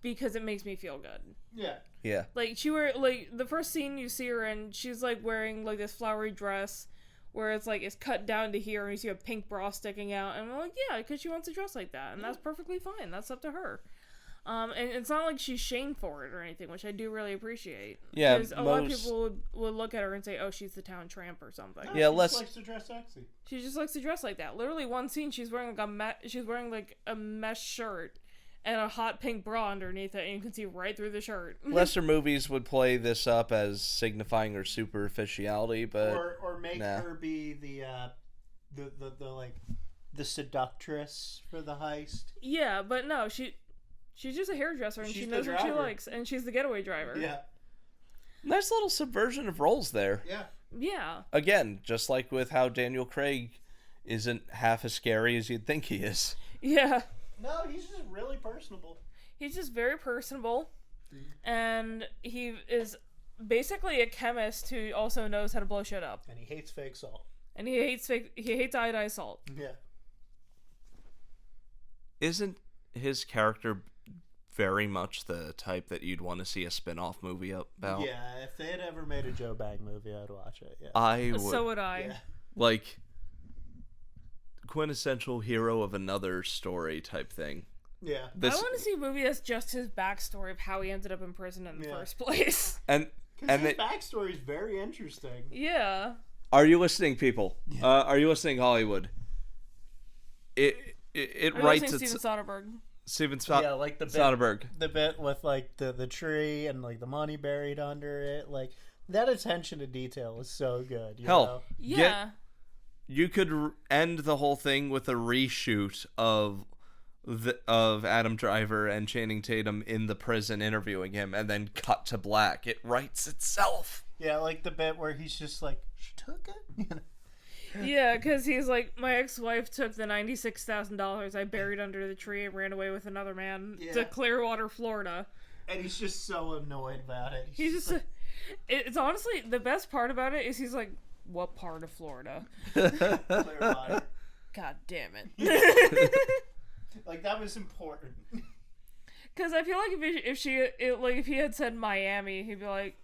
[SPEAKER 3] because it makes me feel good.
[SPEAKER 1] Yeah.
[SPEAKER 2] Yeah.
[SPEAKER 3] Like, the first scene you see her in, she's, like, wearing, like, this flowery dress where it's, like, it's cut down to here and you see a pink bra sticking out. And I'm like, yeah, because she wants to dress like that. And that's perfectly fine. That's up to her. And it's not like she's shamed for it or anything, which I do really appreciate.
[SPEAKER 2] Yeah,
[SPEAKER 3] because a lot of people would look at her and say, oh, she's the town tramp or something.
[SPEAKER 1] No,
[SPEAKER 2] yeah,
[SPEAKER 1] she just likes to dress sexy.
[SPEAKER 3] She just likes to dress like that. Literally, one scene, she's wearing, like, a mesh shirt and a hot pink bra underneath it, and you can see right through the shirt.
[SPEAKER 2] Lesser movies would play this up as signifying her superficiality, but
[SPEAKER 1] or make her be the seductress for the heist.
[SPEAKER 3] Yeah, but no, she's just a hairdresser, and she knows what she likes, and she's the getaway driver.
[SPEAKER 1] Yeah.
[SPEAKER 2] Nice little subversion of roles there.
[SPEAKER 1] Yeah.
[SPEAKER 3] Yeah.
[SPEAKER 2] Again, just like with how Daniel Craig isn't half as scary as you'd think he is.
[SPEAKER 3] Yeah.
[SPEAKER 1] No, he's just really personable.
[SPEAKER 3] He's just very personable, and he is basically a chemist who also knows how to blow shit up.
[SPEAKER 1] And he hates fake salt.
[SPEAKER 3] And he hates iodized salt.
[SPEAKER 1] Yeah.
[SPEAKER 2] Isn't his character very much the type that you'd want to see a spin-off movie about?
[SPEAKER 1] Yeah, if they had ever made a Joe Bag movie, I'd watch it. Yeah.
[SPEAKER 2] I would.
[SPEAKER 3] So would I.
[SPEAKER 1] Yeah.
[SPEAKER 2] Like, quintessential hero of another story type thing.
[SPEAKER 1] Yeah.
[SPEAKER 3] I want to see a movie that's just his backstory of how he ended up in prison in the first place.
[SPEAKER 2] And
[SPEAKER 1] his backstory is very interesting.
[SPEAKER 3] Yeah.
[SPEAKER 2] Are you listening, people?
[SPEAKER 1] Yeah.
[SPEAKER 2] Are you listening, Hollywood? It writes
[SPEAKER 3] Steven Soderbergh.
[SPEAKER 1] Yeah, like the bit,
[SPEAKER 2] Soderbergh.
[SPEAKER 1] The bit with like the tree and like the money buried under it, like that attention to detail is so good. You know?
[SPEAKER 3] Yeah.
[SPEAKER 2] You could end the whole thing with a reshoot of Adam Driver and Channing Tatum in the prison interviewing him, and then cut to black. It writes itself.
[SPEAKER 1] Yeah, like the bit where he's just like, she took it. You know?
[SPEAKER 3] Yeah, because he's like, my ex-wife took the $96,000 I buried under the tree and ran away with another man to Clearwater, Florida.
[SPEAKER 1] And he's just so annoyed about it.
[SPEAKER 3] He's just like, it's honestly, the best part about it is he's like, what part of Florida?
[SPEAKER 1] Clearwater.
[SPEAKER 3] God damn it.
[SPEAKER 1] Like, that was important.
[SPEAKER 3] Because I feel like if he had said Miami, he'd be like,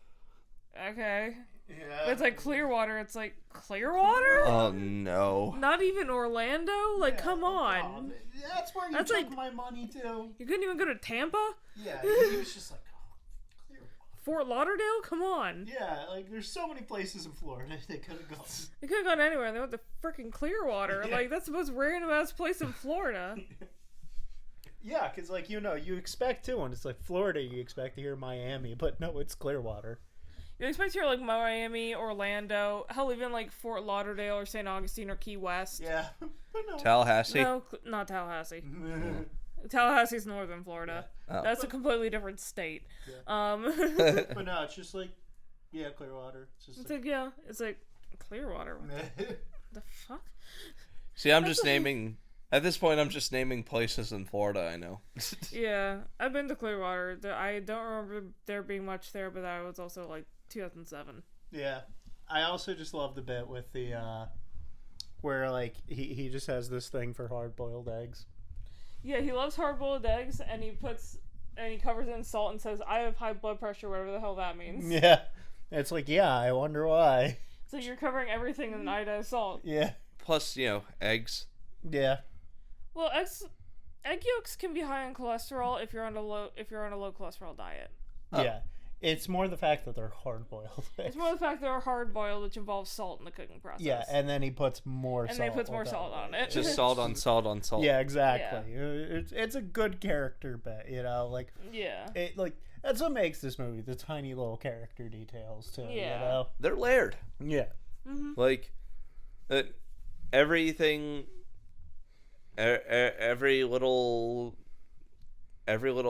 [SPEAKER 3] okay.
[SPEAKER 1] Yeah.
[SPEAKER 3] But it's like Clearwater. It's like, Clearwater?
[SPEAKER 2] Oh, no.
[SPEAKER 3] Not even Orlando? Like, come on.
[SPEAKER 1] That's where you took like, my money, too.
[SPEAKER 3] You couldn't even go to Tampa?
[SPEAKER 1] Yeah, he was just like, oh, Clearwater.
[SPEAKER 3] Fort Lauderdale? Come on.
[SPEAKER 1] Yeah, like, there's so many places in Florida they could have gone.
[SPEAKER 3] They could have gone anywhere. They went to freaking Clearwater. Yeah. Like, that's the most random-ass place in Florida.
[SPEAKER 1] Yeah, because, like, you know, you expect to, when it's like Florida, you expect to hear Miami, but no, it's Clearwater.
[SPEAKER 3] You expect to hear, like, Miami, Orlando, hell, even, like, Fort Lauderdale or St. Augustine or Key West.
[SPEAKER 1] Yeah. But no.
[SPEAKER 2] Tallahassee?
[SPEAKER 3] No, not Tallahassee. Tallahassee's northern Florida.
[SPEAKER 2] Oh.
[SPEAKER 3] That's a completely different state.
[SPEAKER 1] But no, it's just like, yeah, Clearwater.
[SPEAKER 3] It's like Clearwater. What the fuck?
[SPEAKER 2] See, I'm just naming. At this point, I'm just naming places in Florida I know.
[SPEAKER 3] Yeah, I've been to Clearwater. I don't remember there being much there, but that was also like 2007.
[SPEAKER 1] Yeah. I also just love the bit with the, where, like, he just has this thing for hard-boiled eggs.
[SPEAKER 3] Yeah, he loves hard-boiled eggs, and he covers it in salt and says, I have high blood pressure, whatever the hell that means.
[SPEAKER 1] Yeah. It's like, yeah, I wonder why.
[SPEAKER 3] So you're covering everything in iodized salt.
[SPEAKER 1] Yeah.
[SPEAKER 2] Plus, eggs.
[SPEAKER 1] Yeah.
[SPEAKER 3] Well, egg yolks can be high in cholesterol if you're on a low cholesterol diet.
[SPEAKER 1] Yeah. It's more the fact that they're hard-boiled.
[SPEAKER 3] It's more the fact they're hard-boiled, which involves salt in the cooking process.
[SPEAKER 1] Yeah, and then he puts more salt.
[SPEAKER 3] And then he puts more salt on it.
[SPEAKER 2] Just salt on salt on salt.
[SPEAKER 1] Yeah, exactly. Yeah. It's a good character bit, like.
[SPEAKER 3] Yeah.
[SPEAKER 1] That's what makes this movie, the tiny little character details, too,
[SPEAKER 3] Yeah.
[SPEAKER 2] They're layered.
[SPEAKER 1] Yeah.
[SPEAKER 3] Mm-hmm.
[SPEAKER 2] Like, everything, every little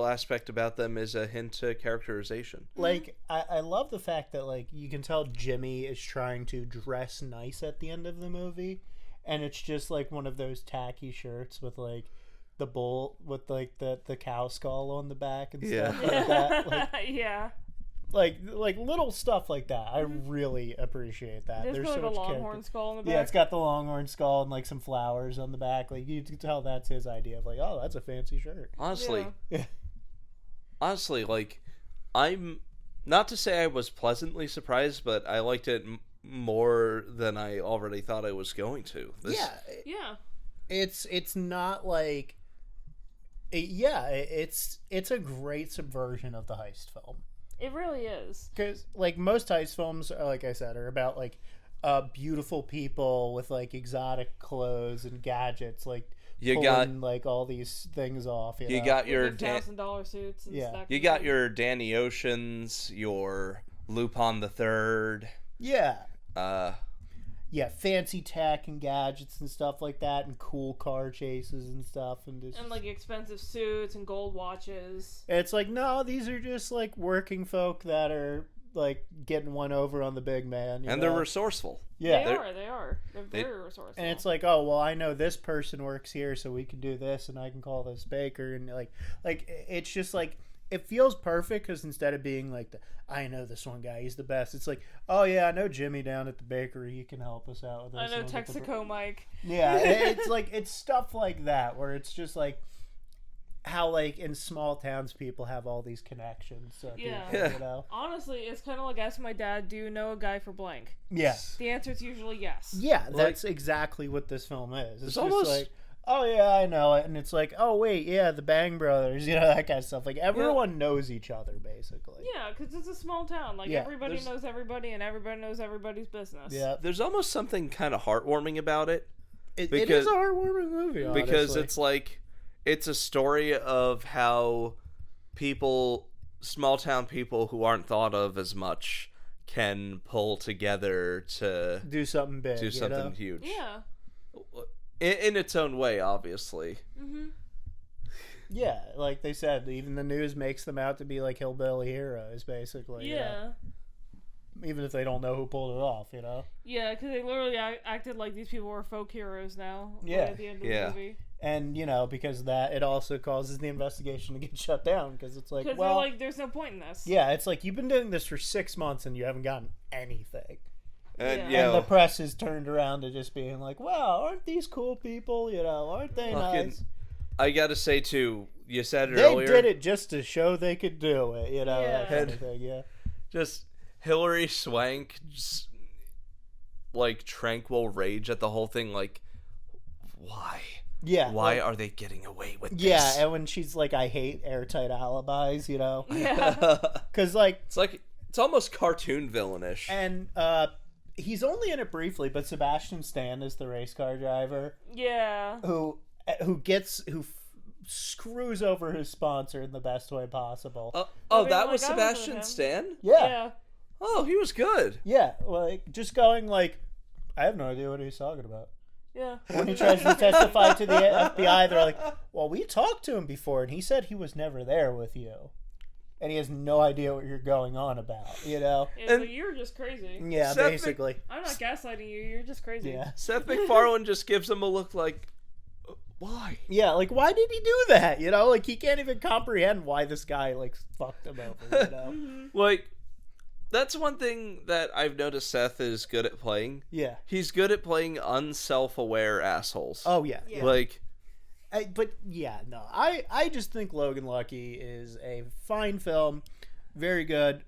[SPEAKER 2] aspect about them is a hint to characterization.
[SPEAKER 1] Like, I love the fact that, like, you can tell Jimmy is trying to dress nice at the end of the movie, and it's just, like, one of those tacky shirts with, like, the bull, with, like, the cow skull on the back and stuff like that. Like,
[SPEAKER 3] yeah.
[SPEAKER 1] Like little stuff like that. I really appreciate that.
[SPEAKER 3] There's
[SPEAKER 1] so
[SPEAKER 3] like a
[SPEAKER 1] much
[SPEAKER 3] longhorn
[SPEAKER 1] character.
[SPEAKER 3] skull in the back.
[SPEAKER 1] Yeah, it's got the longhorn skull and like some flowers on the back. Like you can tell that's his idea of like, oh, that's a fancy shirt.
[SPEAKER 2] Honestly,
[SPEAKER 1] Yeah.
[SPEAKER 2] Honestly, like, I'm not to say I was pleasantly surprised, but I liked it more than I already thought I was going to.
[SPEAKER 3] Yeah.
[SPEAKER 1] It's not like, it's a great subversion of the heist film.
[SPEAKER 3] It really is.
[SPEAKER 1] Because, like, most heist films, like I said, are about, like, beautiful people with, like, exotic clothes and gadgets, like, pulling, like, all these things off. You know?
[SPEAKER 2] got your
[SPEAKER 3] $1,000 suits. And
[SPEAKER 2] you got your Danny Oceans, your Lupin the Third.
[SPEAKER 1] Yeah. Yeah, fancy tech and gadgets and stuff like that, and cool car chases and stuff, and
[SPEAKER 3] like expensive suits and gold watches.
[SPEAKER 1] It's like, no, these are just like working folk that are like getting one over on the big man,
[SPEAKER 2] and they're resourceful.
[SPEAKER 3] Yeah, they are. They're very resourceful.
[SPEAKER 1] And it's like, oh well, I know this person works here, so we can do this, and I can call this baker, and like it's just like. It feels perfect because instead of being like, I know this one guy, he's the best. It's like, oh yeah, I know Jimmy down at the bakery. He can help us out with this.
[SPEAKER 3] I know Texaco Mike.
[SPEAKER 1] Yeah, it's like, it's stuff like that where it's just like how like in small towns people have all these connections. So
[SPEAKER 3] yeah.
[SPEAKER 1] People, you know?
[SPEAKER 3] Honestly, it's kind of like asking my dad, do you know a guy for blank?
[SPEAKER 1] Yeah.
[SPEAKER 3] The answer is usually yes.
[SPEAKER 1] Yeah, that's exactly what this film is. It's just
[SPEAKER 2] almost
[SPEAKER 1] like, oh yeah, I know it, and it's like, oh wait, yeah, the Bang Brothers, that kind of stuff. Like everyone knows each other, basically.
[SPEAKER 3] Yeah, because it's a small town. Like everybody knows everybody, and everybody knows everybody's business.
[SPEAKER 1] Yeah,
[SPEAKER 2] there's almost something kind of heartwarming about it.
[SPEAKER 1] It is a heartwarming movie, honestly.
[SPEAKER 2] Because it's like it's a story of how small town people who aren't thought of as much, can pull together to
[SPEAKER 1] do something big,
[SPEAKER 2] do something huge.
[SPEAKER 3] Yeah.
[SPEAKER 2] In its own way, obviously.
[SPEAKER 3] Mm-hmm.
[SPEAKER 1] Yeah, like they said, even the news makes them out to be like hillbilly heroes, basically.
[SPEAKER 3] Yeah.
[SPEAKER 1] Even if they don't know who pulled it off,
[SPEAKER 3] Yeah, because they literally acted like these people were folk heroes now.
[SPEAKER 1] Yeah.
[SPEAKER 3] Right at the end of the movie.
[SPEAKER 1] And, because of that, it also causes the investigation to get shut down, because it's like, well...
[SPEAKER 3] they're like, there's no point in this.
[SPEAKER 1] Yeah, it's like, you've been doing this for 6 months and you haven't gotten anything.
[SPEAKER 2] And
[SPEAKER 1] the press is turned around to just being like, wow, aren't these cool people? Aren't they nice?
[SPEAKER 2] I gotta say, too, you said it
[SPEAKER 1] they
[SPEAKER 2] earlier.
[SPEAKER 1] They did it just to show they could do it, that kind of thing, yeah.
[SPEAKER 2] Just Hilary Swank, just, like, tranquil rage at the whole thing, like, why?
[SPEAKER 1] Yeah.
[SPEAKER 2] Why are they getting away with this?
[SPEAKER 1] Yeah, and when she's like, I hate airtight alibis,
[SPEAKER 3] Yeah.
[SPEAKER 1] Because, like...
[SPEAKER 2] It's almost cartoon villainish.
[SPEAKER 1] And, he's only in it briefly, but Sebastian Stan is the race car driver.
[SPEAKER 3] Yeah.
[SPEAKER 1] Who screws over his sponsor in the best way possible.
[SPEAKER 2] That was Sebastian Stan?
[SPEAKER 1] Yeah.
[SPEAKER 2] Oh, he was good.
[SPEAKER 1] Yeah, just going like, I have no idea what he's talking about.
[SPEAKER 3] Yeah.
[SPEAKER 1] When he tries to testify to the FBI, they're like, well, we talked to him before, and he said he was never there with you. And he has no idea what you're going on about, you know?
[SPEAKER 3] Yeah, so you're just crazy.
[SPEAKER 1] Yeah,
[SPEAKER 2] Seth
[SPEAKER 1] basically.
[SPEAKER 3] I'm not gaslighting you. You're just crazy.
[SPEAKER 1] Yeah.
[SPEAKER 2] Seth MacFarlane just gives him a look like, why?
[SPEAKER 1] Yeah, like, why did he do that, you know? Like, he can't even comprehend why this guy, like, fucked him over, you know?
[SPEAKER 2] Like, that's one thing that I've noticed Seth is good at playing.
[SPEAKER 1] Yeah.
[SPEAKER 2] He's good at playing unself-aware assholes.
[SPEAKER 1] Oh, yeah.
[SPEAKER 3] Yeah.
[SPEAKER 2] Like,
[SPEAKER 1] I just think Logan Lucky is a fine film, very good.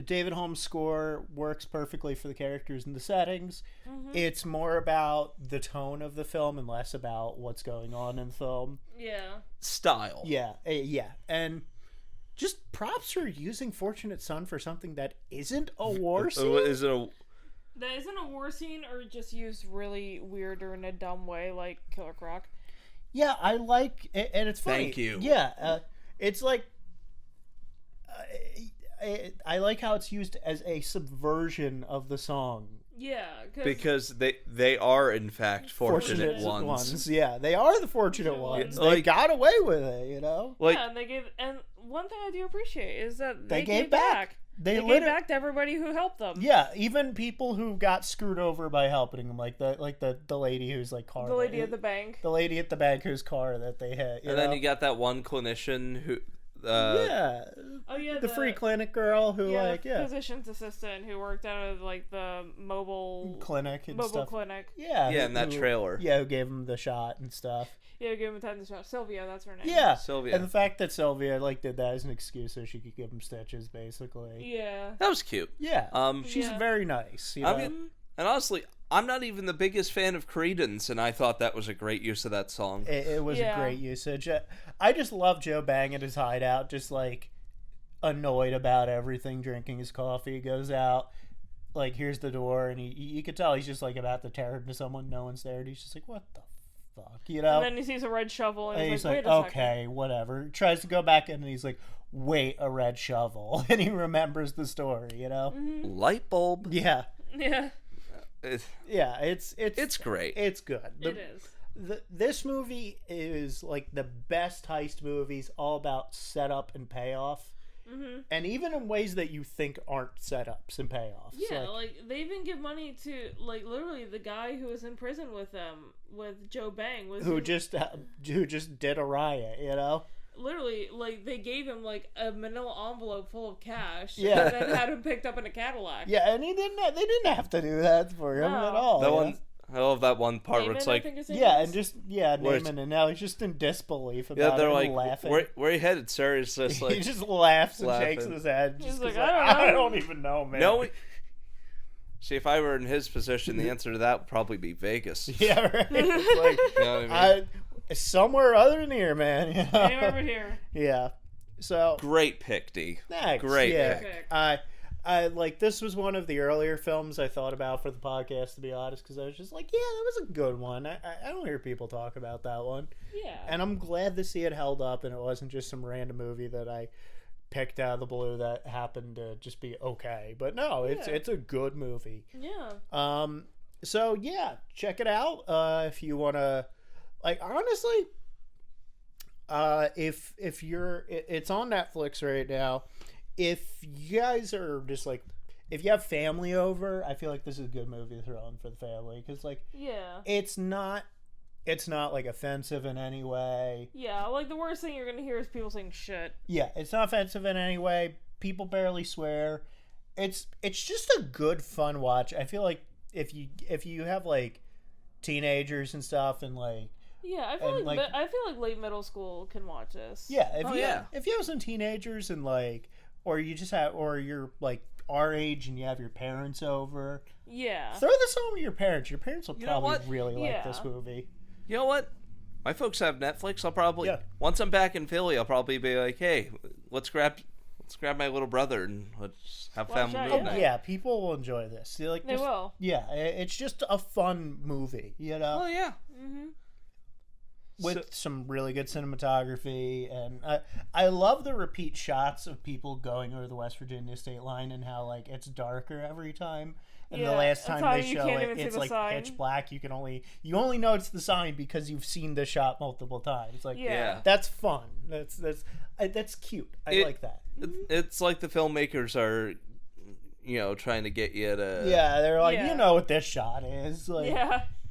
[SPEAKER 1] David Holmes' score works perfectly for the characters and the settings. It's more about the tone of the film and less about what's going on in the film.
[SPEAKER 3] Yeah.
[SPEAKER 2] style.
[SPEAKER 1] Yeah, and just props for using Fortunate Son for something that isn't a war scene.
[SPEAKER 2] Is it a...
[SPEAKER 3] That isn't a war scene, or just used really weird or in a dumb way, like Killer Croc.
[SPEAKER 1] Yeah, I like, and it's funny.
[SPEAKER 2] Thank you.
[SPEAKER 1] Yeah, it's like, I like how it's used as a subversion of the song.
[SPEAKER 3] Yeah,
[SPEAKER 2] Because they are, in fact, fortunate ones.
[SPEAKER 1] Yeah, they are the fortunate ones. They got away with it, you know?
[SPEAKER 2] Like,
[SPEAKER 3] yeah, and one thing I do appreciate is that
[SPEAKER 1] They gave back.
[SPEAKER 3] They gave back to everybody who helped them.
[SPEAKER 1] Yeah, even people who got screwed over by helping them, like the lady who's like car.
[SPEAKER 3] The lady at the bank.
[SPEAKER 1] The lady at the bank whose car that they hit.
[SPEAKER 2] and then you got that one clinician who...
[SPEAKER 1] yeah.
[SPEAKER 3] Oh yeah,
[SPEAKER 1] the free clinic girl who
[SPEAKER 3] physician's assistant who worked out of like the mobile
[SPEAKER 1] clinic and stuff.
[SPEAKER 3] clinic.
[SPEAKER 1] Yeah.
[SPEAKER 2] in that trailer.
[SPEAKER 1] Yeah, who gave him the shot and stuff.
[SPEAKER 3] Yeah, give him a time to shot. Sylvia, that's her name.
[SPEAKER 1] Yeah,
[SPEAKER 2] Sylvia.
[SPEAKER 1] And the fact that Sylvia did that as an excuse so she could give him stitches, basically.
[SPEAKER 3] Yeah.
[SPEAKER 2] That was cute.
[SPEAKER 1] Yeah. She's
[SPEAKER 3] Yeah.
[SPEAKER 1] very nice. You know?
[SPEAKER 2] I mean, and honestly, I'm not even the biggest fan of Creedence, and I thought that was a great use of that song.
[SPEAKER 1] It was a great usage. I just love Joe Bang at his hideout, just like annoyed about everything, drinking his coffee. He goes out, like, here's the door, and you could tell he's just like about to tear into someone. No one's there, and he's just like, what the fuck, you know?
[SPEAKER 3] And then he sees a red shovel, and he's like, wait a
[SPEAKER 1] okay,
[SPEAKER 3] second.
[SPEAKER 1] whatever. He tries to go back in, and he's like, wait, a red shovel. And he remembers the story, you know?
[SPEAKER 2] Light bulb.
[SPEAKER 1] Yeah.
[SPEAKER 3] Yeah.
[SPEAKER 1] Yeah, it's
[SPEAKER 2] great.
[SPEAKER 1] It's good.
[SPEAKER 3] It is.
[SPEAKER 1] This movie is like the best heist movies, all about setup and payoff. And even in ways that you think aren't setups and payoffs.
[SPEAKER 3] Yeah, like they even give money to, like, literally the guy who was in prison with them, with Joe Bang, who
[SPEAKER 1] just did a riot, you know.
[SPEAKER 3] Literally, like, they gave him like a manila envelope full of cash.
[SPEAKER 1] Yeah.
[SPEAKER 3] And then had him picked up in a Cadillac.
[SPEAKER 1] Yeah, and they didn't have to do that for him at all.
[SPEAKER 2] That
[SPEAKER 1] you
[SPEAKER 2] one.
[SPEAKER 1] know?
[SPEAKER 2] I love that one part where it's like,
[SPEAKER 1] Naaman, and now he's just in disbelief about
[SPEAKER 2] they're
[SPEAKER 1] it,
[SPEAKER 2] like,
[SPEAKER 1] laughing.
[SPEAKER 2] where you headed, sir? It's just like,
[SPEAKER 1] he just laughs and
[SPEAKER 2] laughing.
[SPEAKER 1] shakes his head.
[SPEAKER 3] He's
[SPEAKER 1] Just
[SPEAKER 3] like,
[SPEAKER 1] I don't even know, man.
[SPEAKER 2] no. See, if I were in his position, the answer to that would probably be Vegas.
[SPEAKER 1] Yeah, right. It's like,
[SPEAKER 2] You know what I mean?
[SPEAKER 1] somewhere other than here, man. You know?
[SPEAKER 3] Anywhere but here.
[SPEAKER 1] Yeah. So
[SPEAKER 2] Great pick, D.
[SPEAKER 1] thanks.
[SPEAKER 2] Great
[SPEAKER 1] Yeah.
[SPEAKER 3] pick.
[SPEAKER 1] I like, this was one of the earlier films I thought about for the podcast, to be honest, because I was just like, yeah, that was a good one. I don't hear people talk about that one.
[SPEAKER 3] Yeah.
[SPEAKER 1] And I'm glad to see it held up, and it wasn't just some random movie that I picked out of the blue that happened to just be okay. But no, it's a good movie.
[SPEAKER 3] Yeah.
[SPEAKER 1] So yeah, check it out if you want to. Like, honestly, if you're, it's on Netflix right now. If you guys are just like, if you have family over, I feel like this is a good movie to throw on for the family, because like,
[SPEAKER 3] Yeah.
[SPEAKER 1] it's not like offensive in any way.
[SPEAKER 3] Yeah, like the worst thing you're gonna hear is people saying shit.
[SPEAKER 1] Yeah, it's not offensive in any way. People barely swear. It's just a good fun watch. I feel like if you have like teenagers and stuff, and like,
[SPEAKER 3] Yeah, I feel like late middle school can watch this.
[SPEAKER 1] yeah, if you have some teenagers and like, or you just have, or you're like our age and you have your parents over,
[SPEAKER 3] Yeah.
[SPEAKER 1] throw this on with your parents. Your parents will
[SPEAKER 2] know
[SPEAKER 1] probably
[SPEAKER 2] what?
[SPEAKER 1] really like
[SPEAKER 3] Yeah.
[SPEAKER 1] this movie.
[SPEAKER 2] You know what? My folks have Netflix. I'll probably once I'm back in Philly, I'll probably be like, hey, let's grab my little brother and let's have
[SPEAKER 3] Watch
[SPEAKER 2] family
[SPEAKER 3] that,
[SPEAKER 2] movie night.
[SPEAKER 1] Yeah, people will enjoy this. They
[SPEAKER 3] will.
[SPEAKER 1] Yeah, it's just a fun movie, you know.
[SPEAKER 2] Oh yeah.
[SPEAKER 3] Mm-hmm.
[SPEAKER 1] with some really good cinematography, and I love the repeat shots of people going over the West Virginia state line and how like it's darker every time. And the last time they show it, it's like pitch black. You only know it's the sign because you've seen the shot multiple times. Like, that's fun. That's cute. I like that.
[SPEAKER 2] It's like the filmmakers are, trying to get you to.
[SPEAKER 1] Yeah, they're like, you know what this shot is. Like,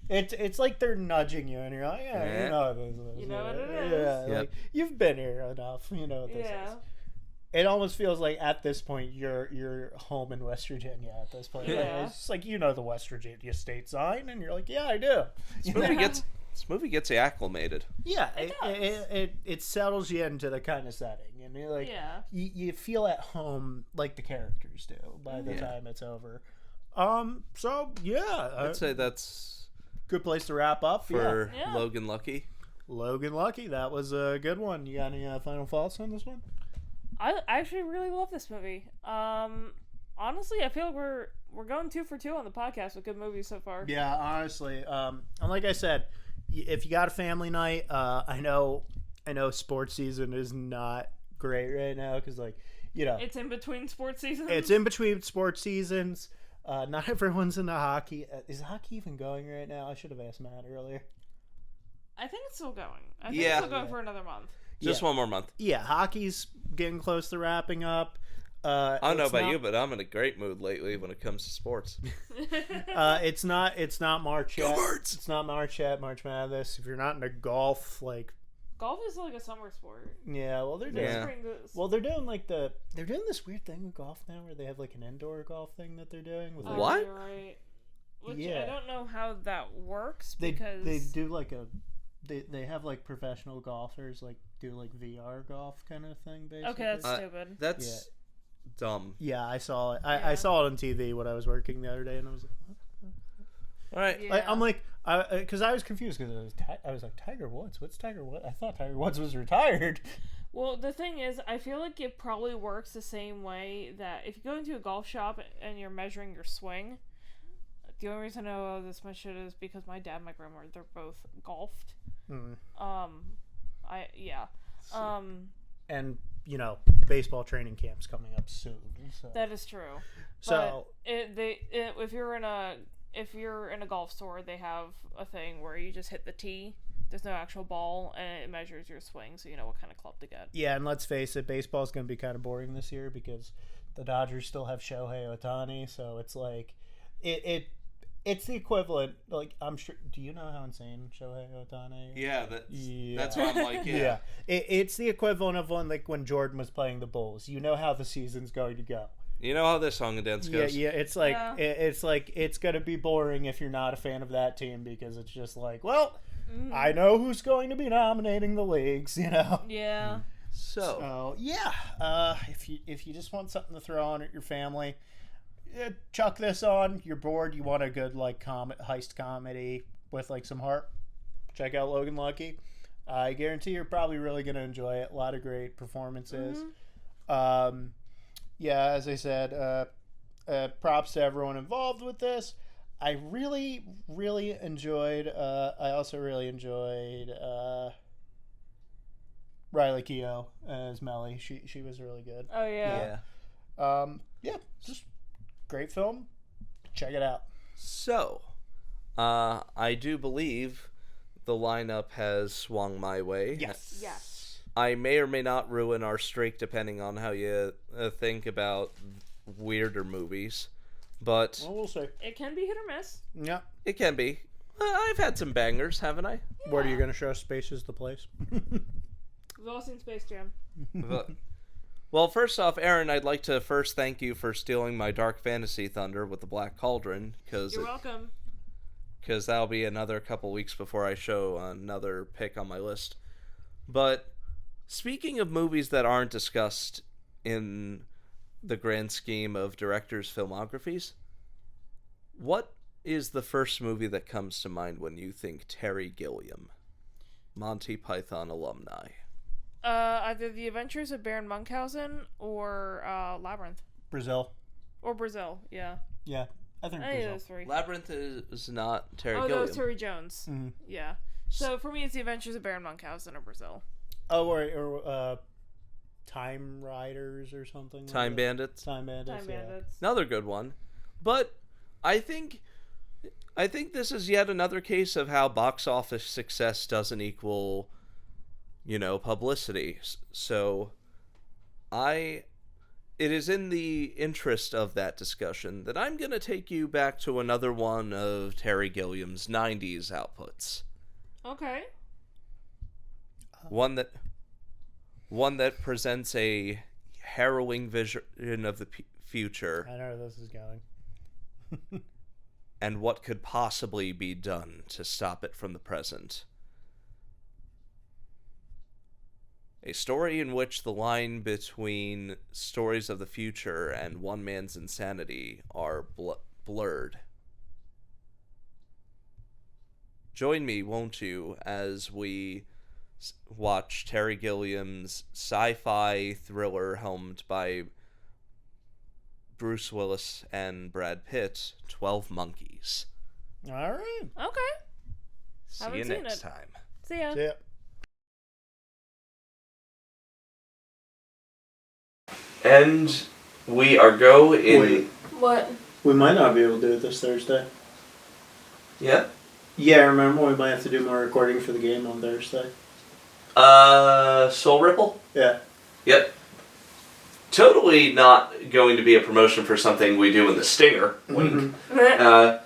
[SPEAKER 1] it's like they're nudging you, and you're like, you know what this is.
[SPEAKER 3] You know what it is.
[SPEAKER 1] Yeah, like, you've been here enough. You know what this is. It almost feels like at this point you're home in West Virginia at this point.
[SPEAKER 3] Yeah.
[SPEAKER 1] It's just like the West Virginia state sign, and you're like, yeah, I do.
[SPEAKER 2] This movie gets you acclimated.
[SPEAKER 1] Yeah, it settles you into the kind of setting, and you're like, you feel at home like the characters do by the time it's over. So yeah,
[SPEAKER 2] I'd say that's
[SPEAKER 1] good place to wrap up
[SPEAKER 2] for Logan Lucky.
[SPEAKER 1] Logan Lucky, that was a good one. You got any final thoughts on this one?
[SPEAKER 3] I actually really love this movie. Honestly, I feel like we're going 2 for 2 on the podcast with good movies so far.
[SPEAKER 1] Yeah, honestly, and like I said, if you got a family night, I know sports season is not great right now because
[SPEAKER 3] it's in between sports seasons.
[SPEAKER 1] It's in between sports seasons. Not everyone's into hockey. Is hockey even going right now? I should have asked Matt earlier.
[SPEAKER 3] I think it's still going. I think it's still going for another month.
[SPEAKER 2] Just one more month.
[SPEAKER 1] Yeah, hockey's getting close to wrapping up.
[SPEAKER 2] I don't know about you, but I'm in a great mood lately when it comes to sports.
[SPEAKER 1] It's not March yet.
[SPEAKER 2] Birds!
[SPEAKER 1] It's not March yet. March Madness. If you're not into golf,
[SPEAKER 3] golf is like a summer sport.
[SPEAKER 1] Yeah, well they're doing they're doing this weird thing with golf now where they have like an indoor golf thing that they're doing with
[SPEAKER 2] what?
[SPEAKER 3] You're right. Which I don't know how that works because
[SPEAKER 1] they do like they have like professional golfers like do like VR golf kind of thing basically.
[SPEAKER 3] Okay, that's stupid.
[SPEAKER 2] That's dumb.
[SPEAKER 1] Yeah, I saw it. I saw it on TV when I was working the other day, and I was like, what?
[SPEAKER 2] All right.
[SPEAKER 3] Yeah.
[SPEAKER 1] I'm like, because I was confused because I was like, Tiger Woods? What's Tiger Woods? I thought Tiger Woods was retired.
[SPEAKER 3] Well, the thing is, I feel like it probably works the same way that if you go into a golf shop and you're measuring your swing. The only reason I know this much shit is because my dad and my grandma, they're both golfed.
[SPEAKER 1] Mm. And baseball training camp's coming up soon. So.
[SPEAKER 3] That is true.
[SPEAKER 1] So
[SPEAKER 3] if you're in a golf store, they have a thing where you just hit the tee. There's no actual ball, and it measures your swing, so you know what kind of club to get.
[SPEAKER 1] Yeah, and let's face it, baseball's going to be kind of boring this year because the Dodgers still have Shohei Ohtani, so it's like it's the equivalent. Like, I'm sure. Do you know how insane Shohei Ohtani is?
[SPEAKER 2] Yeah, that's what I'm like. Yeah,
[SPEAKER 1] it's the equivalent of when Jordan was playing the Bulls. You know how the season's going to go.
[SPEAKER 2] You know how this song and dance goes.
[SPEAKER 1] Yeah. It's like it's gonna be boring if you're not a fan of that team because it's just like, well, I know who's going to be nominating the leagues.
[SPEAKER 3] Yeah.
[SPEAKER 1] So if you just want something to throw on at your family. Chuck this on. You're bored. You want a good heist comedy with some heart. Check out Logan Lucky. I guarantee you're probably really going to enjoy it. A lot of great performances. Mm-hmm. As I said, props to everyone involved with this. I really, really enjoyed. I also really enjoyed Riley Keough as Melly. She was really good.
[SPEAKER 3] Oh yeah.
[SPEAKER 1] Just. Great film. Check it out.
[SPEAKER 2] So, I do believe the lineup has swung my way.
[SPEAKER 1] Yes.
[SPEAKER 2] I may or may not ruin our streak depending on how you think about weirder movies. But
[SPEAKER 1] well, we'll see.
[SPEAKER 3] It can be hit or miss.
[SPEAKER 1] Yeah.
[SPEAKER 2] It can be. I've had some bangers, haven't I?
[SPEAKER 3] Yeah.
[SPEAKER 1] What are you going to show us? Space is the place?
[SPEAKER 3] We've all seen Space Jam.
[SPEAKER 2] Well, first off, Erin, I'd like to first thank you for stealing my Dark Fantasy thunder with the Black Cauldron.
[SPEAKER 3] You're welcome.
[SPEAKER 2] Because that'll be another couple weeks before I show another pick on my list. But speaking of movies that aren't discussed in the grand scheme of directors' filmographies, what is the first movie that comes to mind when you think Terry Gilliam, Monty Python alumni?
[SPEAKER 3] Either The Adventures of Baron Munchausen or Labyrinth.
[SPEAKER 1] Brazil.
[SPEAKER 3] Or Brazil, yeah.
[SPEAKER 1] Yeah, I think
[SPEAKER 3] Any
[SPEAKER 1] Brazil.
[SPEAKER 3] of those three.
[SPEAKER 2] Labyrinth is not Terry
[SPEAKER 3] Oh,
[SPEAKER 2] Gilliam.
[SPEAKER 3] that was Terry Jones.
[SPEAKER 1] Mm-hmm.
[SPEAKER 3] Yeah. So for me, it's The Adventures of Baron Munchausen of Brazil.
[SPEAKER 1] Oh, or Time Riders or something.
[SPEAKER 2] Time Bandits.
[SPEAKER 1] Time Bandits.
[SPEAKER 2] Another good one. But I think this is yet another case of how box office success doesn't equal, publicity. So it is in the interest of that discussion that I'm going to take you back to another one of Terry Gilliam's 90s outputs.
[SPEAKER 3] Okay.
[SPEAKER 2] One that presents a harrowing vision of the future.
[SPEAKER 1] I know where this is going.
[SPEAKER 2] And what could possibly be done to stop it from the present. A story in which the line between stories of the future and one man's insanity are blurred. Join me, won't you, as we watch Terry Gilliam's sci-fi thriller helmed by Bruce Willis and Brad Pitt, 12 Monkeys.
[SPEAKER 1] All right.
[SPEAKER 3] Okay.
[SPEAKER 2] See you next time.
[SPEAKER 3] See ya.
[SPEAKER 1] See ya.
[SPEAKER 2] And we are
[SPEAKER 1] Wait.
[SPEAKER 3] What?
[SPEAKER 1] We might not be able to do it this Thursday.
[SPEAKER 2] Yeah?
[SPEAKER 1] Yeah, remember we might have to do more recording for the game on Thursday.
[SPEAKER 2] Soul Ripple?
[SPEAKER 1] Yeah.
[SPEAKER 2] Yep. Totally not going to be a promotion for something we do in the Stinger. Wink.
[SPEAKER 1] Mm-hmm.